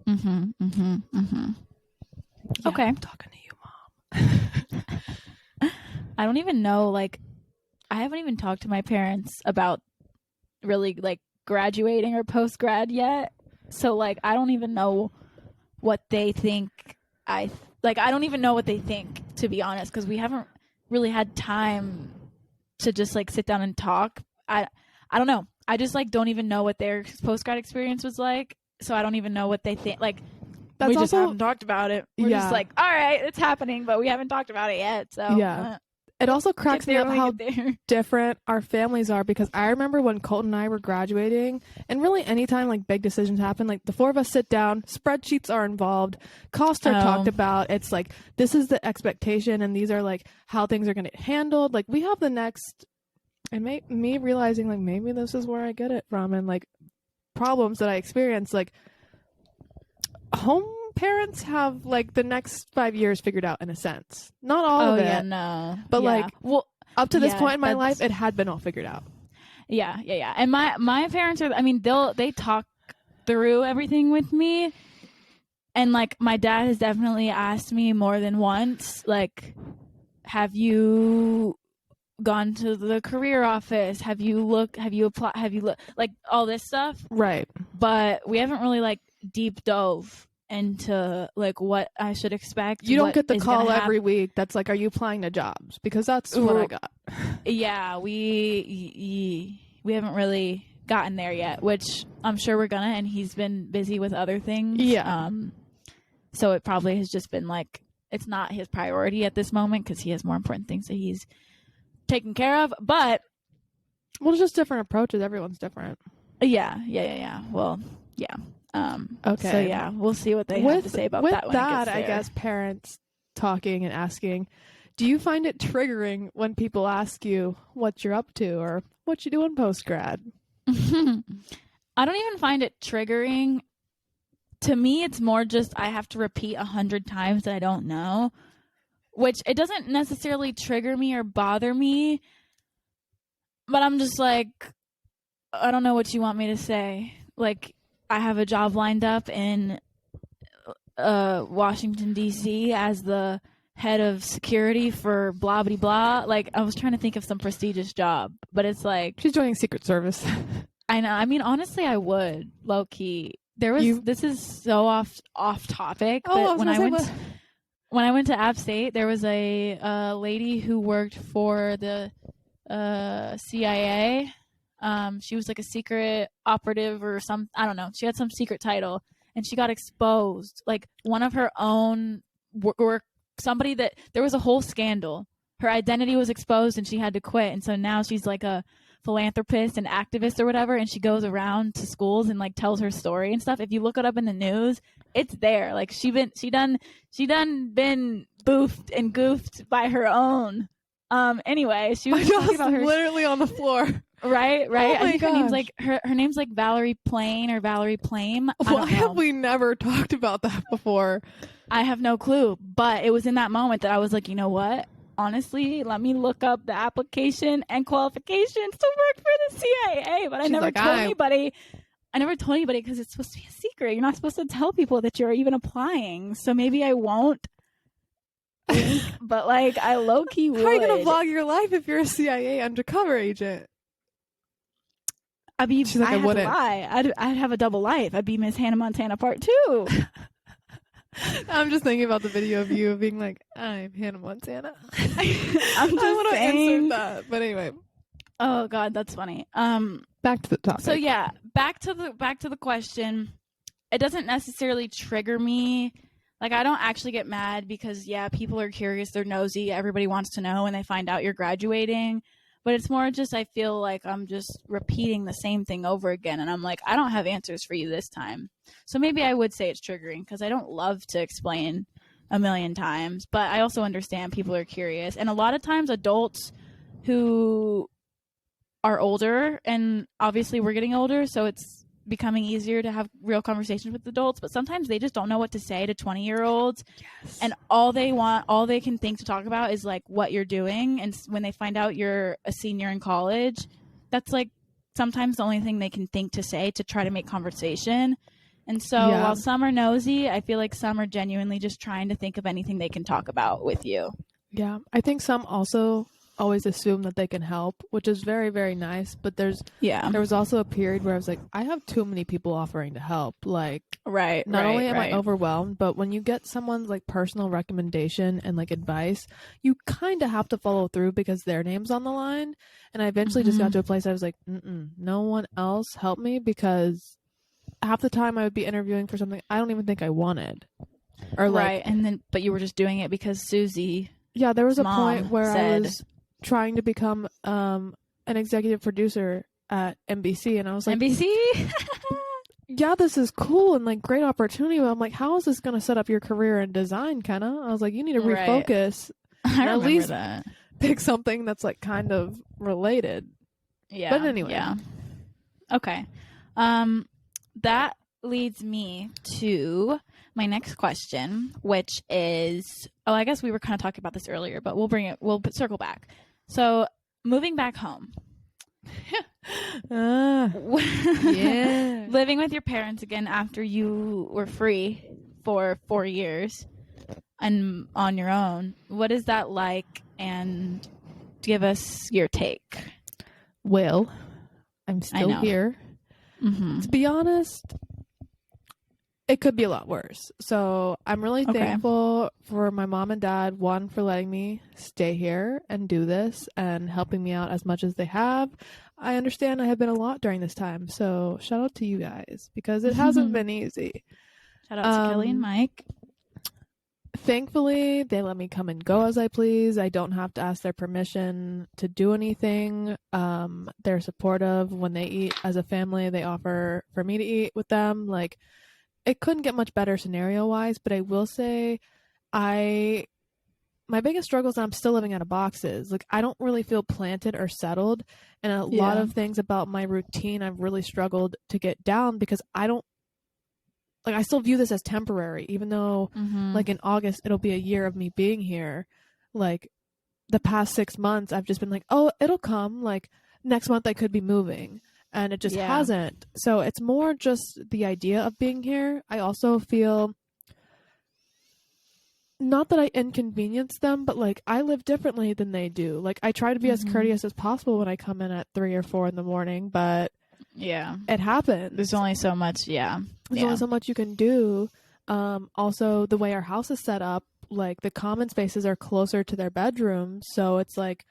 Yeah, okay. I'm talking to you. I don't even know, like, I haven't even talked to my parents about really like graduating or post grad yet, so like I don't even know what they think. I don't even know what they think, to be honest, because we haven't really had time to just like sit down and talk. I don't know. I just like don't even know what their post grad experience was like, so I don't even know what they think. Like, we just haven't talked about it. We're just like, all right, it's happening, but we haven't talked about it yet. So it also cracks me up how different our families are, because I remember when Colton and I were graduating, and really anytime like big decisions happen, like the four of us sit down, spreadsheets are involved, costs are talked about. It's like, this is the expectation, and these are like how things are going to get handled. Like, we have the next, and me realizing like maybe this is where I get it from, and like problems that I experience, like, home parents have like the next 5 years figured out in a sense. Not all of it. But like, well, up to this point in my life, it had been all figured out. Yeah. And my parents are, I mean, they talk through everything with me. And like, my dad has definitely asked me more than once, like, have you gone to the career office? Have you applied? Like all this stuff. Right. But we haven't really like deep dove into like what I should expect. You don't get the call every week that's like, are you applying to jobs? Because that's what I got. Yeah, we haven't really gotten there yet, which I'm sure we're gonna, and he's been busy with other things. Yeah. So it probably has just been like, it's not his priority at this moment because he has more important things that he's taking care of. But well, it's just different approaches. Everyone's different. Yeah. Well, yeah. Okay. So yeah, we'll see what they have to say about that. With that, I guess parents talking and asking, do you find it triggering when people ask you what you're up to or what you do in post grad? I don't even find it triggering. To me, it's more just I have to repeat 100 times that I don't know, which it doesn't necessarily trigger me or bother me. But I'm just like, I don't know what you want me to say. Like, I have a job lined up in Washington, D.C. as the head of security for blah, blah, blah. Like, I was trying to think of some prestigious job, but it's like... She's joining Secret Service. I know. I mean, honestly, I would. Low-key. This is so off topic, but when I went... when I went to App State, there was a lady who worked for the CIA. She was like a secret operative or some, I don't know. She had some secret title, and she got exposed. Like one of her own work, somebody that there was a whole scandal. Her identity was exposed, and she had to quit. And so now she's like a philanthropist and activist or whatever, and she goes around to schools and like tells her story and stuff. If you look it up in the news, it's there. Like she done been boofed and goofed by her own. Anyway, she was talking about her literally on the floor. Right. Oh I my think her name's like Valerie Plame or Valerie Plame. Why have we never talked about that before? I have no clue, but it was in that moment that I was like, you know what? Honestly, let me look up the application and qualifications to work for the CIA. But I never told anybody. I never told anybody because it's supposed to be a secret. You're not supposed to tell people that you're even applying. So maybe I won't. But like, I low key would. How are you gonna vlog your life if you're a CIA undercover agent? She's like, I wouldn't lie. I'd have a double life. I'd be Miss Hannah Montana Part 2. I'm just thinking about the video of you being like, I'm Hannah Montana. I'm just I want to saying insert that, but anyway. Oh God, that's funny. Back to the topic. So yeah, back to the question. It doesn't necessarily trigger me. Like, I don't actually get mad because yeah, people are curious, they're nosy, everybody wants to know when they find out you're graduating. But it's more just I feel like I'm just repeating the same thing over again. And I'm like, I don't have answers for you this time. So maybe I would say it's triggering because I don't love to explain a million times. But I also understand people are curious. And a lot of times adults who are older, and obviously we're getting older, so it's becoming easier to have real conversations with adults, but sometimes they just don't know what to say to 20-year-olds. Yes. And all they can think to talk about is like what you're doing. And when they find out you're a senior in college, that's like sometimes the only thing they can think to say to try to make conversation. And so while some are nosy, I feel like some are genuinely just trying to think of anything they can talk about with you. Yeah, I think some also always assume that they can help, which is very, very nice. But there was also a period where I was like, I have too many people offering to help. Like, not only am I overwhelmed, but when you get someone's like personal recommendation and like advice, you kind of have to follow through because their name's on the line. And I eventually just got to a place I was like, no one else help me, because half the time I would be interviewing for something I don't even think I wanted. Or like, and then but you were just doing it because Susie. Yeah, there was a point where I was trying to become an executive producer at NBC, and I was like, NBC? Yeah, this is cool and like great opportunity, but I'm like, how is this going to set up your career in design, Kenna? I was like, you need to refocus. I at least that. Pick something that's like kind of related. Yeah. But anyway. Yeah. Okay. That leads me to my next question, which is, I guess we were kind of talking about this earlier, but we'll circle back. So moving back home. Living with your parents again after you were free for 4 years and on your own. What is that like? And give us your take. Well, I'm still here. Mm-hmm. To be honest, it could be a lot worse. So I'm really thankful for my mom and dad, one, for letting me stay here and do this and helping me out as much as they have. I understand I have been a lot during this time. So shout out to you guys, because it hasn't been easy. Shout out to Kelly and Mike. Thankfully, they let me come and go as I please. I don't have to ask their permission to do anything. They're supportive. When they eat as a family, they offer for me to eat with them. Like, it couldn't get much better scenario-wise, but I will say my biggest struggle is that I'm still living out of boxes. Like, I don't really feel planted or settled, and a lot of things about my routine I've really struggled to get down because I still view this as temporary, even though like in August it'll be a year of me being here. Like, the past 6 months I've just been like, oh, it'll come, like next month I could be moving. And it just hasn't. So it's more just the idea of being here. I also feel, not that I inconvenience them, but like I live differently than they do. Like, I try to be as courteous as possible when I come in at 3 or 4 in the morning, but it happens. There's only so much. There's only so much you can do. Also, the way our house is set up, like the common spaces are closer to their bedroom. So it's like,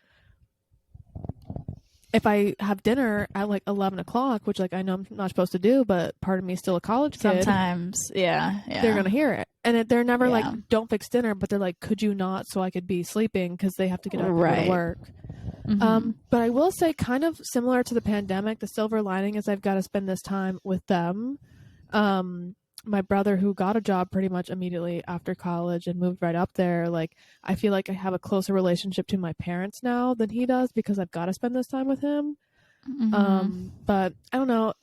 if I have dinner at like 11 o'clock, which like I know I'm not supposed to do, but part of me is still a college kid. Sometimes, yeah. They're going to hear it. And they're never Yeah. like, don't fix dinner, but they're like, could you not, so I could be sleeping, because they have to get up and go to work. But I will say, kind of similar to the pandemic, the silver lining is I've got to spend this time with them. My brother, who got a job pretty much immediately after college and moved right up there, like, I feel like I have a closer relationship to my parents now than he does, because I've got to spend this time with him. But I don't know,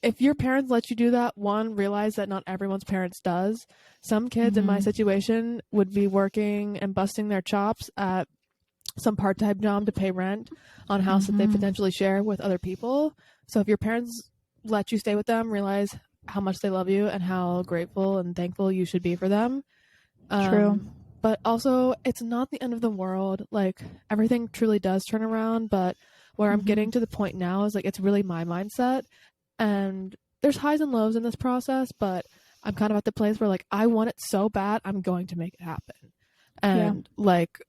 if your parents let you do that, one, realize that not everyone's parents does. Some kids in my situation would be working and busting their chops at some part-time job to pay rent on a house that they potentially share with other people. So if your parents let you stay with them, realize how much they love you and how grateful and thankful you should be for them. True. But also, it's not the end of the world. Like, everything truly does turn around, but where I'm getting to the point now is like, it's really my mindset, and there's highs and lows in this process, but I'm kind of at the place where like, I want it so bad, I'm going to make it happen. And like,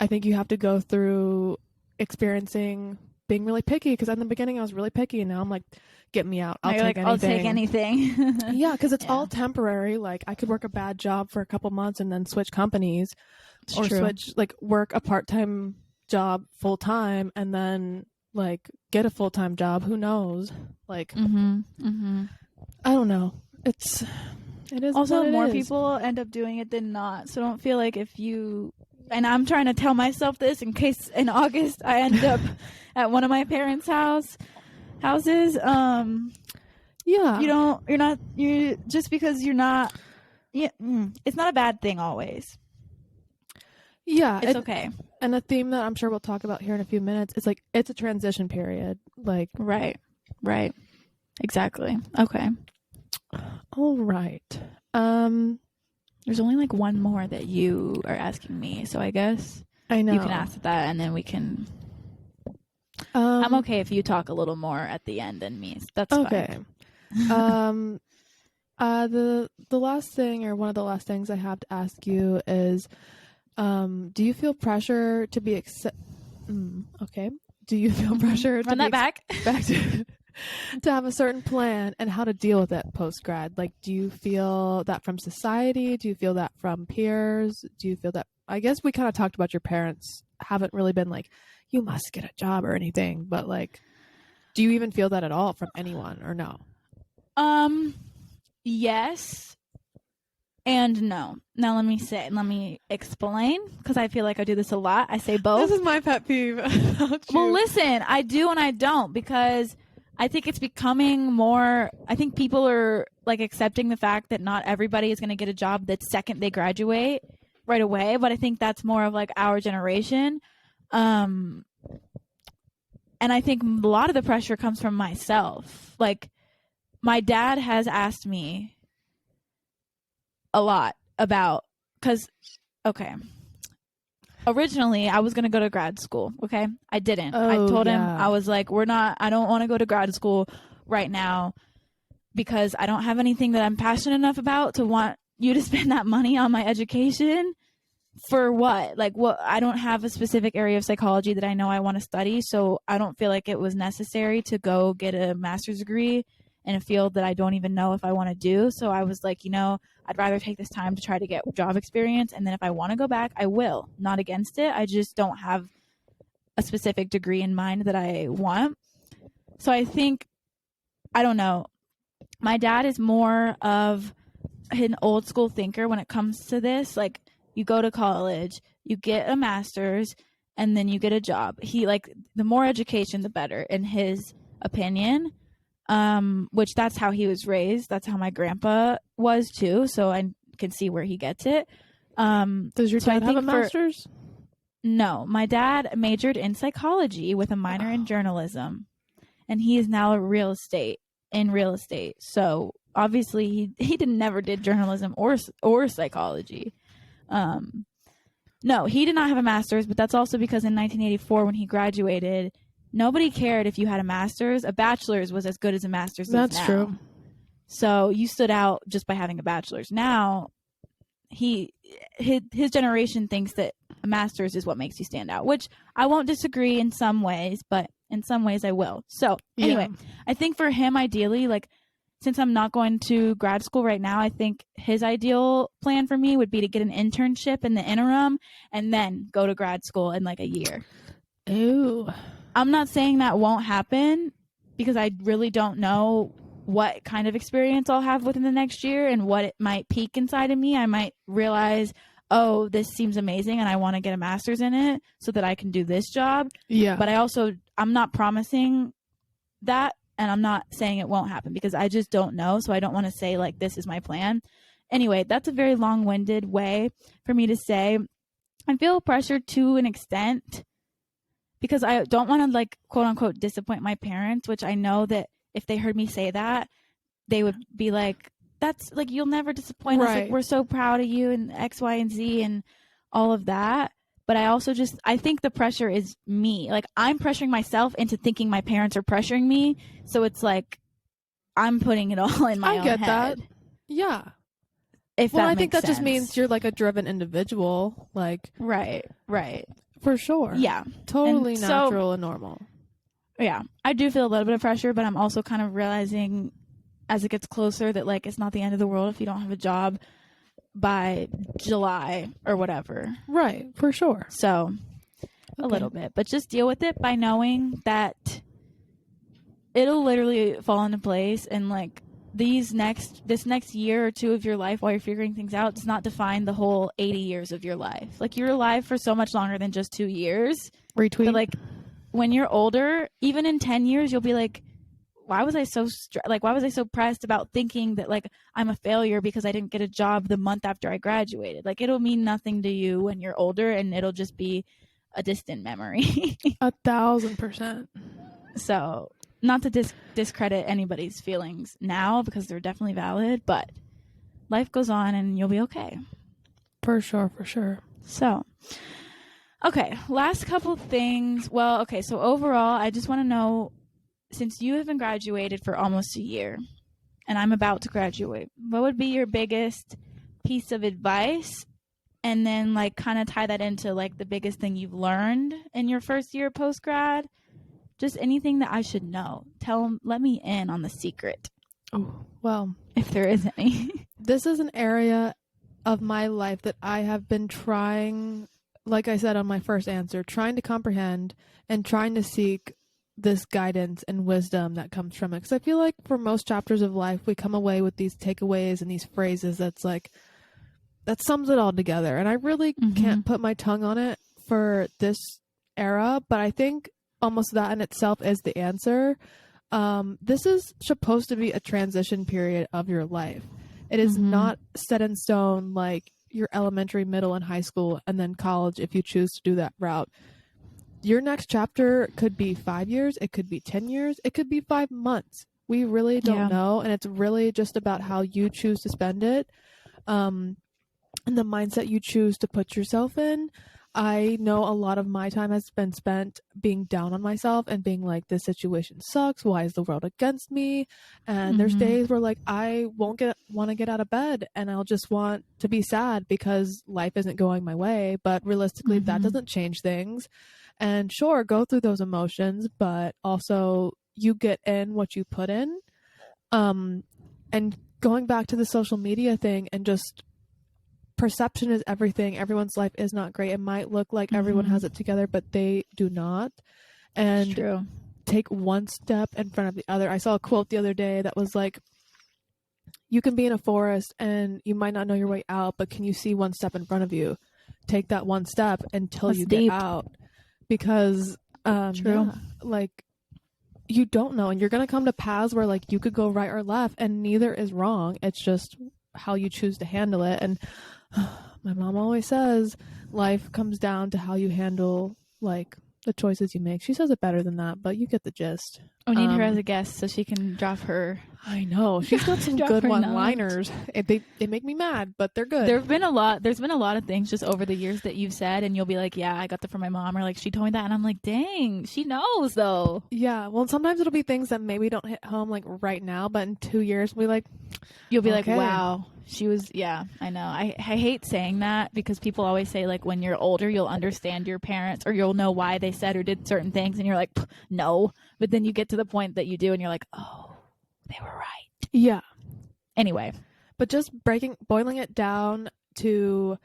I think you have to go through experiencing being really picky, because in the beginning I was really picky, and now I'm like, get me out. I'll take anything. I'll take anything. Yeah, because it's all temporary. Like, I could work a bad job for a couple months and then switch companies, or switch, like, work a part-time job full time and then like get a full-time job. Who knows? Like, I don't know. It is also what more it is. people end up doing it than not. So don't feel like if you, and I'm trying to tell myself this in case in August I end up at one of my parents' houses. You just because you're not. Yeah, it's not a bad thing always. Yeah, it's okay. And a theme that I'm sure we'll talk about here in a few minutes is like, it's a transition period. Like, right, exactly. Okay. All right. There's only like one more that you are asking me, so I guess I know you can ask that, and then we can. I'm okay if you talk a little more at the end than me. That's okay. Fine. The last thing, or one of the last things I have to ask you is, do you feel pressure to be okay? Do you feel pressure Run that back to have a certain plan and how to deal with it post grad? Like, do you feel that from society? Do you feel that from peers? Do you feel that? I guess we kind of talked about your parents haven't really been like, you must get a job or anything, but like, do you even feel that at all from anyone, or no? Yes and no. Now let me explain, because I feel like I do this a lot. I say both. This is my pet peeve. Well, listen, I do and I don't, because I think it's becoming more, I think people are like accepting the fact that not everybody is going to get a job the second they graduate right away, but I think that's more of like our generation. And I think a lot of the pressure comes from myself. Like, my dad has asked me a lot about, because, okay, originally I was going to go to grad school. Okay. I didn't. I told him, I was like, I don't want to go to grad school right now, because I don't have anything that I'm passionate enough about to want you to spend that money on my education. For what? Like, what? I don't have a specific area of psychology that I know I want to study, so I don't feel like it was necessary to go get a master's degree in a field that I don't even know if I want to do. So I was like, I'd rather take this time to try to get job experience, and then if I want to go back, I will. Not against it. I just don't have a specific degree in mind that I want. So I think, I don't know. My dad is more of an old school thinker when it comes to this. Like, you go to college, you get a master's, and then you get a job. He, like, the more education, the better, in his opinion. Which that's how he was raised. That's how my grandpa was too. So I can see where he gets it. Does your dad have a master's? No, my dad majored in psychology with a minor in journalism, and he is now in real estate. So obviously he never did journalism or psychology. No, he did not have a master's, but that's also because in 1984 when he graduated, nobody cared if you had a master's. A bachelor's was as good as a master's. That's true. So you stood out just by having a bachelor's. Now, his generation thinks that a master's is what makes you stand out, which I won't disagree in some ways, but in some ways I will. So anyway, I think for him, ideally, like, since I'm not going to grad school right now, I think his ideal plan for me would be to get an internship in the interim and then go to grad school in like a year. Ooh. I'm not saying that won't happen because I really don't know what kind of experience I'll have within the next year and what it might peak inside of me. I might realize, oh, this seems amazing and I want to get a master's in it so that I can do this job. Yeah. But I'm not promising that. And I'm not saying it won't happen because I just don't know. So I don't want to say like, this is my plan. Anyway, that's a very long-winded way for me to say I feel pressured to an extent because I don't want to like, quote unquote, disappoint my parents, which I know that if they heard me say that, they would be like, that's like, you'll never disappoint us. Like, we're so proud of you and X, Y, and Z and all of that. But I think the pressure is me. Like, I'm pressuring myself into thinking my parents are pressuring me. So it's like, I'm putting it all in my own head. I get that. Yeah. I think that just means you're like a driven individual. Like, right. For sure. Yeah. Totally natural and normal. Yeah. I do feel a little bit of pressure, but I'm also kind of realizing as it gets closer that like, it's not the end of the world if you don't have a job by July or whatever. Right, for sure. So a little bit, but just deal with it by knowing that it'll literally fall into place, and like this next year or two of your life while you're figuring things out does not define the whole 80 years of your life. Like, you're alive for so much longer than just 2 years. Retweet. But like, when you're older, even in 10 years, you'll be like, why was I so pressed about thinking that like I'm a failure because I didn't get a job the month after I graduated? Like, it'll mean nothing to you when you're older, and it'll just be a distant memory. 1,000%. So, not to discredit anybody's feelings now because they're definitely valid, but life goes on and you'll be okay. For sure. So, okay, last couple things. Well, okay, so overall, I just want to know, since you haven't graduated for almost a year and I'm about to graduate, what would be your biggest piece of advice? And then like kind of tie that into like the biggest thing you've learned in your first year post-grad. Just anything that I should know. Let me in on the secret. Oh, well, if there is any. This is an area of my life that I have been trying, like I said on my first answer, trying to comprehend and trying to seek this guidance and wisdom that comes from it. Because I feel like for most chapters of life, we come away with these takeaways and these phrases that's like, that sums it all together. And I really can't put my tongue on it for this era, but I think almost that in itself is the answer. This is supposed to be a transition period of your life. It is not set in stone like your elementary, middle, and high school, and then college if you choose to do that route. Your next chapter could be 5 years, it could be 10 years, it could be 5 months. We really don't know, and it's really just about how you choose to spend it, and the mindset you choose to put yourself in. I know a lot of my time has been spent being down on myself and being like, this situation sucks, why is the world against me? And there's days where like I won't want to get out of bed, and I'll just want to be sad because life isn't going my way. But realistically, that doesn't change things. And sure, go through those emotions, but also you get in what you put in. And going back to the social media thing, and just perception is everything. Everyone's life is not great. It might look like everyone has it together, but they do not. And true. Take one step in front of the other. I saw a quote the other day that was like, you can be in a forest and you might not know your way out, but can you see one step in front of you? Take that one step until you get out. Because like, you don't know, and you're gonna come to paths where like you could go right or left, and neither is wrong. It's just how you choose to handle it. And my mom always says life comes down to how you handle like the choices you make. She says it better than that, but you get the gist. We need her as a guest so she can drop her. I know she's got some good one-liners. They make me mad, but they're good. There's been a lot of things just over the years that you've said, and you'll be like, "Yeah, I got that from my mom," or like, "She told me that," and I'm like, "Dang, she knows though." Yeah, well, sometimes it'll be things that maybe don't hit home like right now, but in 2 years, we like, You'll be Okay. like, wow, she was, yeah, I know. I hate saying that because people always say, like, when you're older, you'll understand your parents or you'll know why they said or did certain things. And you're like, no. But then you get to the point that you do and you're like, oh, they were right. Yeah. Anyway. But just boiling it down to,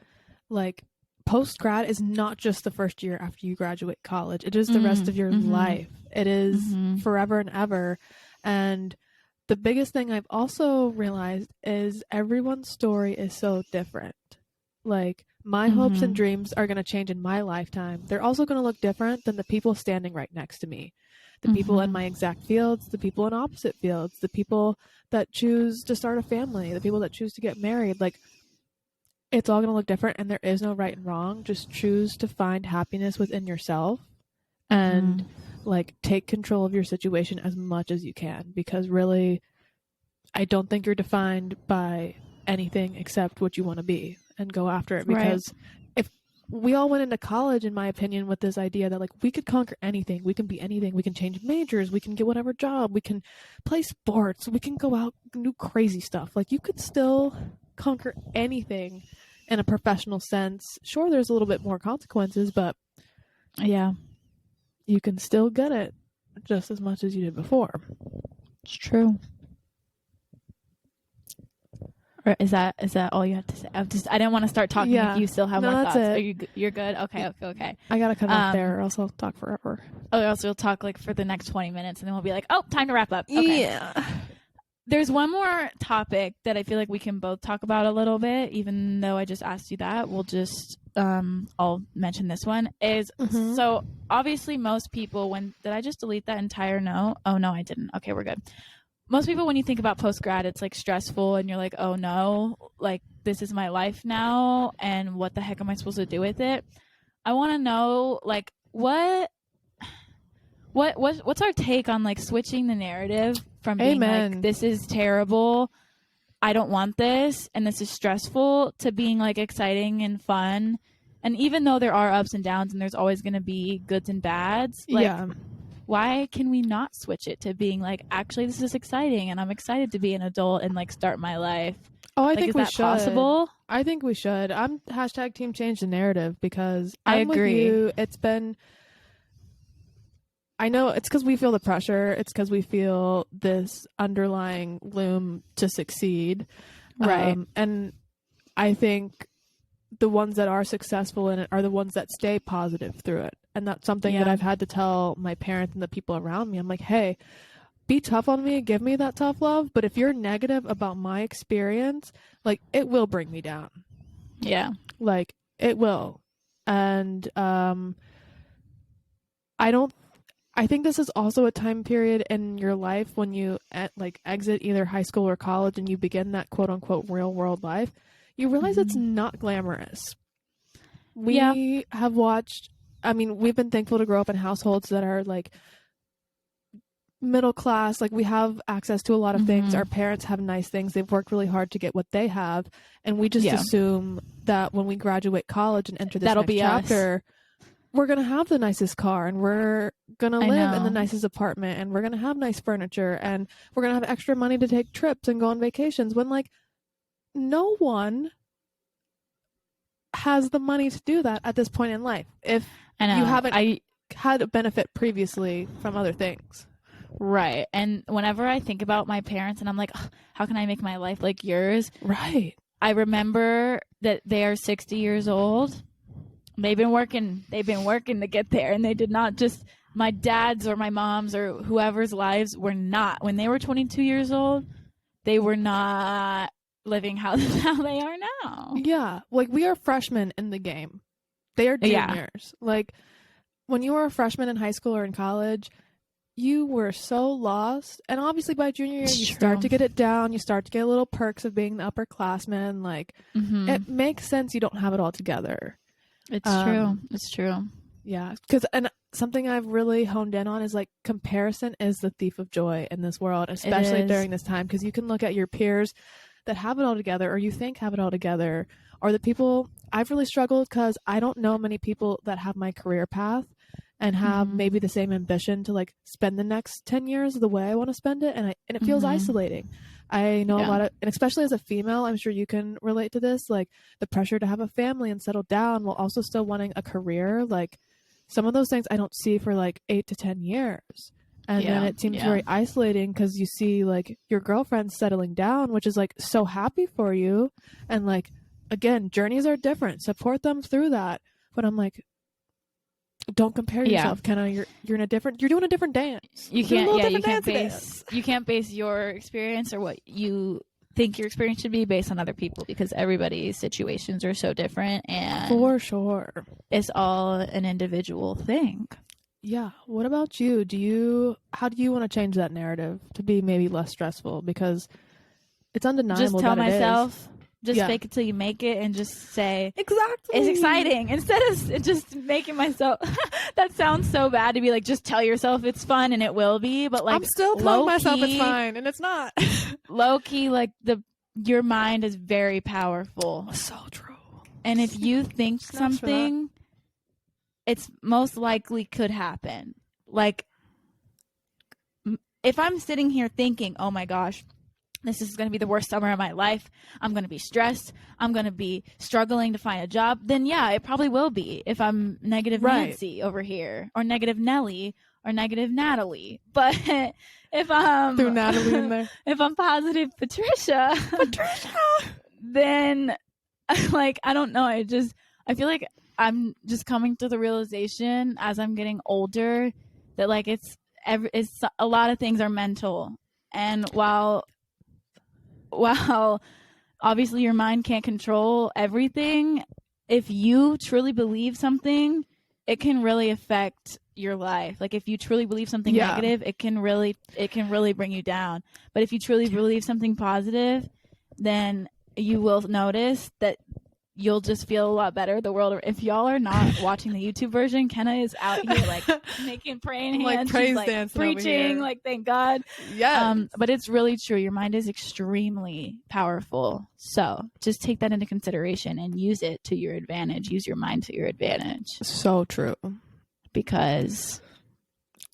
like, post-grad is not just the first year after you graduate college. It is the rest of your life. It is forever and ever. And the biggest thing I've also realized is everyone's story is so different. Like, my hopes and dreams are going to change in my lifetime. They're also going to look different than the people standing right next to me. The people in my exact fields, the people in opposite fields, the people that choose to start a family, the people that choose to get married. Like, it's all going to look different, and there is no right and wrong. Just choose to find happiness within yourself and like take control of your situation as much as you can, because really I don't think you're defined by anything except what you want to be, and go after it. Because if we all went into college, in my opinion, with this idea that like we could conquer anything, we can be anything, we can change majors, we can get whatever job, we can play sports, we can go out and do crazy stuff. Like, you could still conquer anything in a professional sense. Sure, there's a little bit more consequences, but yeah, you can still get it just as much as you did before. It's true. Or is that all you have to say? I didn't want to start talking if you still have more thoughts. You're good? Okay. I gotta cut off there or else I'll talk forever. Or else we'll talk like for the next 20 minutes and then we'll be like, oh, time to wrap up. Okay. Yeah. There's one more topic that I feel like we can both talk about a little bit, even though I just asked you that. We'll just, I'll mention this one. So obviously most people, did I just delete that entire note? Oh, no, I didn't. Okay, we're good. Most people, when you think about post-grad, it's like stressful and you're like, oh no, like this is my life now and what the heck am I supposed to do with it? I want to know, like, what's our take on like switching the narrative from being like, this is terrible, I don't want this, and this is stressful, to being like exciting and fun. And even though there are ups and downs and there's always going to be goods and bads, like, why can we not switch it to being like, actually, this is exciting and I'm excited to be an adult and like start my life? Oh, I like, think is we that should. Possible? I think we should. I'm hashtag team change the narrative, because I I'm agree. with you. It's been, I know it's because we feel the pressure. It's because we feel this underlying loom to succeed. Right. And I think the ones that are successful in it are the ones that stay positive through it. And that's something that I've had to tell my parents and the people around me. I'm like, hey, be tough on me, give me that tough love. But if you're negative about my experience, like, it will bring me down. Yeah. Like, it will. And I think this is also a time period in your life when you exit either high school or college and you begin that quote unquote real world life. You realize it's not glamorous. We have watched, we've been thankful to grow up in households that are like middle class. Like, we have access to a lot of things. Our parents have nice things. They've worked really hard to get what they have. And we just assume that when we graduate college and enter this next chapter, we're going to have the nicest car and we're going to live in the nicest apartment and we're going to have nice furniture and we're going to have extra money to take trips and go on vacations, when like no one has the money to do that at this point in life if you haven't had a benefit previously from other things. Right. And whenever I think about my parents and I'm like, how can I make my life like yours? Right. I remember that they are 60 years old. They've been working to get there, and they did not just, my dad's or my mom's or whoever's lives were not, when they were 22 years old, they were not living how they are now. Yeah. Like, we are freshmen in the game. They are juniors. Yeah. Like, when you were a freshman in high school or in college, you were so lost. And obviously by junior year, you start to get it down. You start to get little perks of being the upperclassman. Like, it makes sense you don't have it all together. It's true. It's true. Yeah. And something I've really honed in on is like, comparison is the thief of joy in this world, especially during this time. Because you can look at your peers that have it all together, or you think have it all together, or the people. I've really struggled because I don't know many people that have my career path and have maybe the same ambition to like spend the next 10 years the way I want to spend it. And it feels isolating. I know a Yeah. lot of, and especially as a female, I'm sure you can relate to this, like the pressure to have a family and settle down while also still wanting a career. Like some of those things I don't see for like 8 to 10 years. And then it seems very isolating because you see like your girlfriend settling down, which is like so happy for you. And like, again, journeys are different. Support them through that. But I'm like, don't compare yourself. Kenna, you're doing a different dance. You can't base your experience or what you think your experience should be based on other people, because everybody's situations are so different, and for sure it's all an individual thing. Yeah. What about you? How do you want to change that narrative to be maybe less stressful? Because it's undeniable. Just tell that myself, just fake it till you make it, and just say exactly it's exciting instead of just making myself. That sounds so bad to be like, just tell yourself it's fun and it will be, but like I'm still telling myself it's fine and it's not. Low key, like your mind is very powerful. So true. And if you think something, it's most likely could happen. Like, if I'm sitting here thinking, oh my gosh, this is going to be the worst summer of my life, I'm going to be stressed, I'm going to be struggling to find a job, then yeah, it probably will be if I'm negative Nancy over here, or negative Nelly, or negative Natalie. But if I'm through Natalie in there, if I'm positive Patricia, then like, I don't know, I feel like I'm just coming to the realization as I'm getting older that like it's a lot of things are mental, and while obviously your mind can't control everything, if you truly believe something, it can really affect your life. Like if you truly believe something negative, it can really bring you down. But if you truly believe something positive, then you will notice that you'll just feel a lot better. The world, if y'all are not watching the YouTube version, Kenna is out here like making praying hands, like praise she's, like, dancing, preaching, like thank God. Yeah. But it's really true. Your mind is extremely powerful. So just take that into consideration and use it to your advantage. Use your mind to your advantage. So true. Because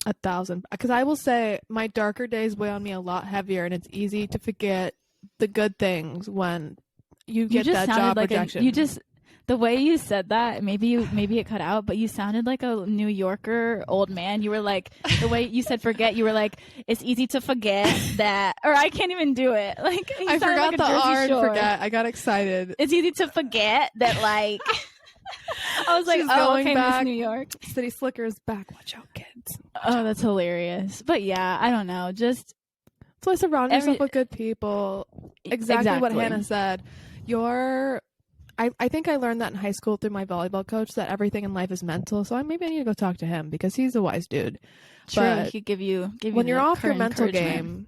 1,000. Because I will say my darker days weigh on me a lot heavier, and it's easy to forget the good things when you get that job rejection. The way you said that, maybe it cut out, but you sounded like a New Yorker old man. You were like, the way you said forget, you were like, it's easy to forget that, or I can't even do it. Like, I forgot like the R and forget. I got excited. It's easy to forget that, like, I was like, she's oh, going okay, back. Miss New York. City Slicker is back. Watch out, kids. Oh, that's hilarious. But yeah, I don't know. Just so I surround yourself with good people. Exactly what Hannah said. I think I learned that in high school through my volleyball coach, that everything in life is mental. So maybe I need to go talk to him because he's a wise dude. True, but he could give you when you're off your mental game,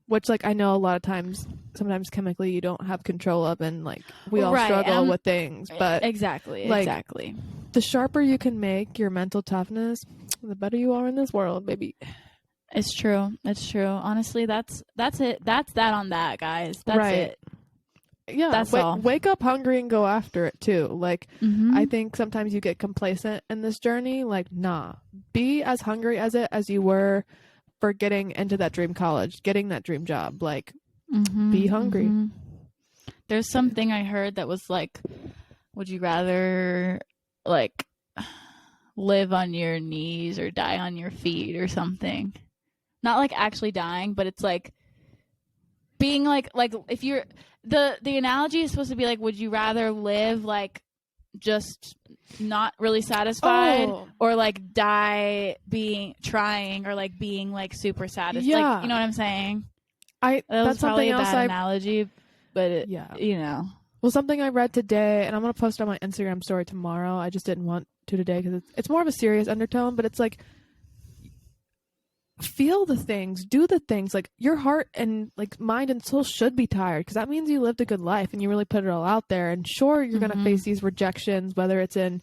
which like I know a lot of times, sometimes chemically you don't have control of, and like we all struggle with things. But exactly. The sharper you can make your mental toughness, the better you are in this world, baby. It's true. Honestly, that's it. That's that on that, guys. That's it. Yeah, that's all. Wake up hungry and go after it too. Like, I think sometimes you get complacent in this journey. Like, nah, be as hungry as you were for getting into that dream college, getting that dream job. Like, be hungry. There's something I heard that was like, would you rather like live on your knees or die on your feet or something? Not like actually dying, but it's like being like if you're the analogy is supposed to be like, would you rather live like just not really satisfied or like die being trying or like being like super satisfied? Yeah. Like, you know what I'm saying? That's probably something a else bad analogy, but you know. Well, something I read today, and I'm going to post on my Instagram story tomorrow. I just didn't want to today because it's more of a serious undertone, but it's like, feel the things, do the things. Like, your heart and like mind and soul should be tired because that means you lived a good life and you really put it all out there. And sure, you're going to face these rejections, whether it's in,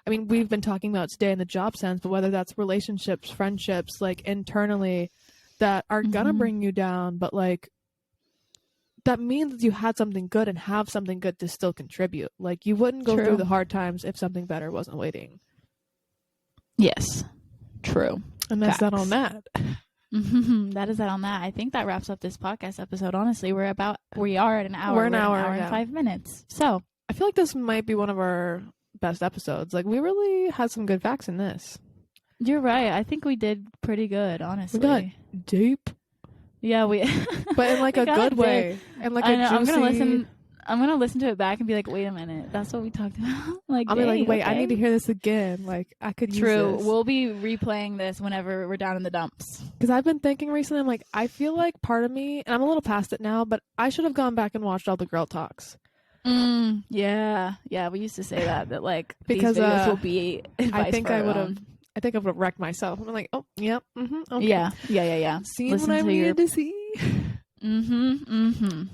I mean, we've been talking about today in the job sense, but whether that's relationships, friendships, like internally that are going to bring you down. But like, that means you had something good and have something good to still contribute. Like, you wouldn't go through the hard times if something better wasn't waiting. Yes. True. And that's that on that. That is that on that. I think that wraps up this podcast episode. Honestly, we are at an hour. We're an hour and 5 minutes. So I feel like this might be one of our best episodes. Like, we really had some good facts in this. You're right. I think we did pretty good, honestly. We got deep. Yeah, but in like a good way. And like a juicy... I'm gonna listen to it back and be like, wait a minute, that's what we talked about. Like, I'll be like, wait, okay. I need to hear this again. Like, I could use this. We'll be replaying this whenever we're down in the dumps. Because I've been thinking recently, I'm like, I feel like part of me, and I'm a little past it now, but I should have gone back and watched all the girl talks. Yeah, we used to say that like because these videos will be advice I think I would have wrecked myself. I'm like, oh, yep, okay. Yeah. Seeing what I needed to see.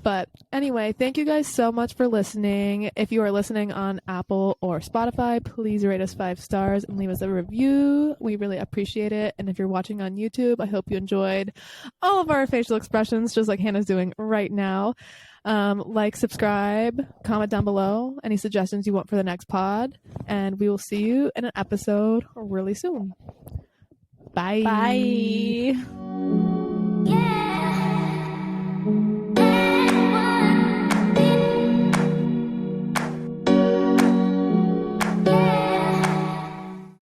But anyway, thank you guys so much for listening. If you are listening on Apple or Spotify, please rate us 5 stars and leave us a review. We really appreciate it. And if you're watching on YouTube, I hope you enjoyed all of our facial expressions, just like Hannah's doing right now. Like, subscribe, comment down below any suggestions you want for the next pod, and we will see you in an episode really soon. Bye. Yeah.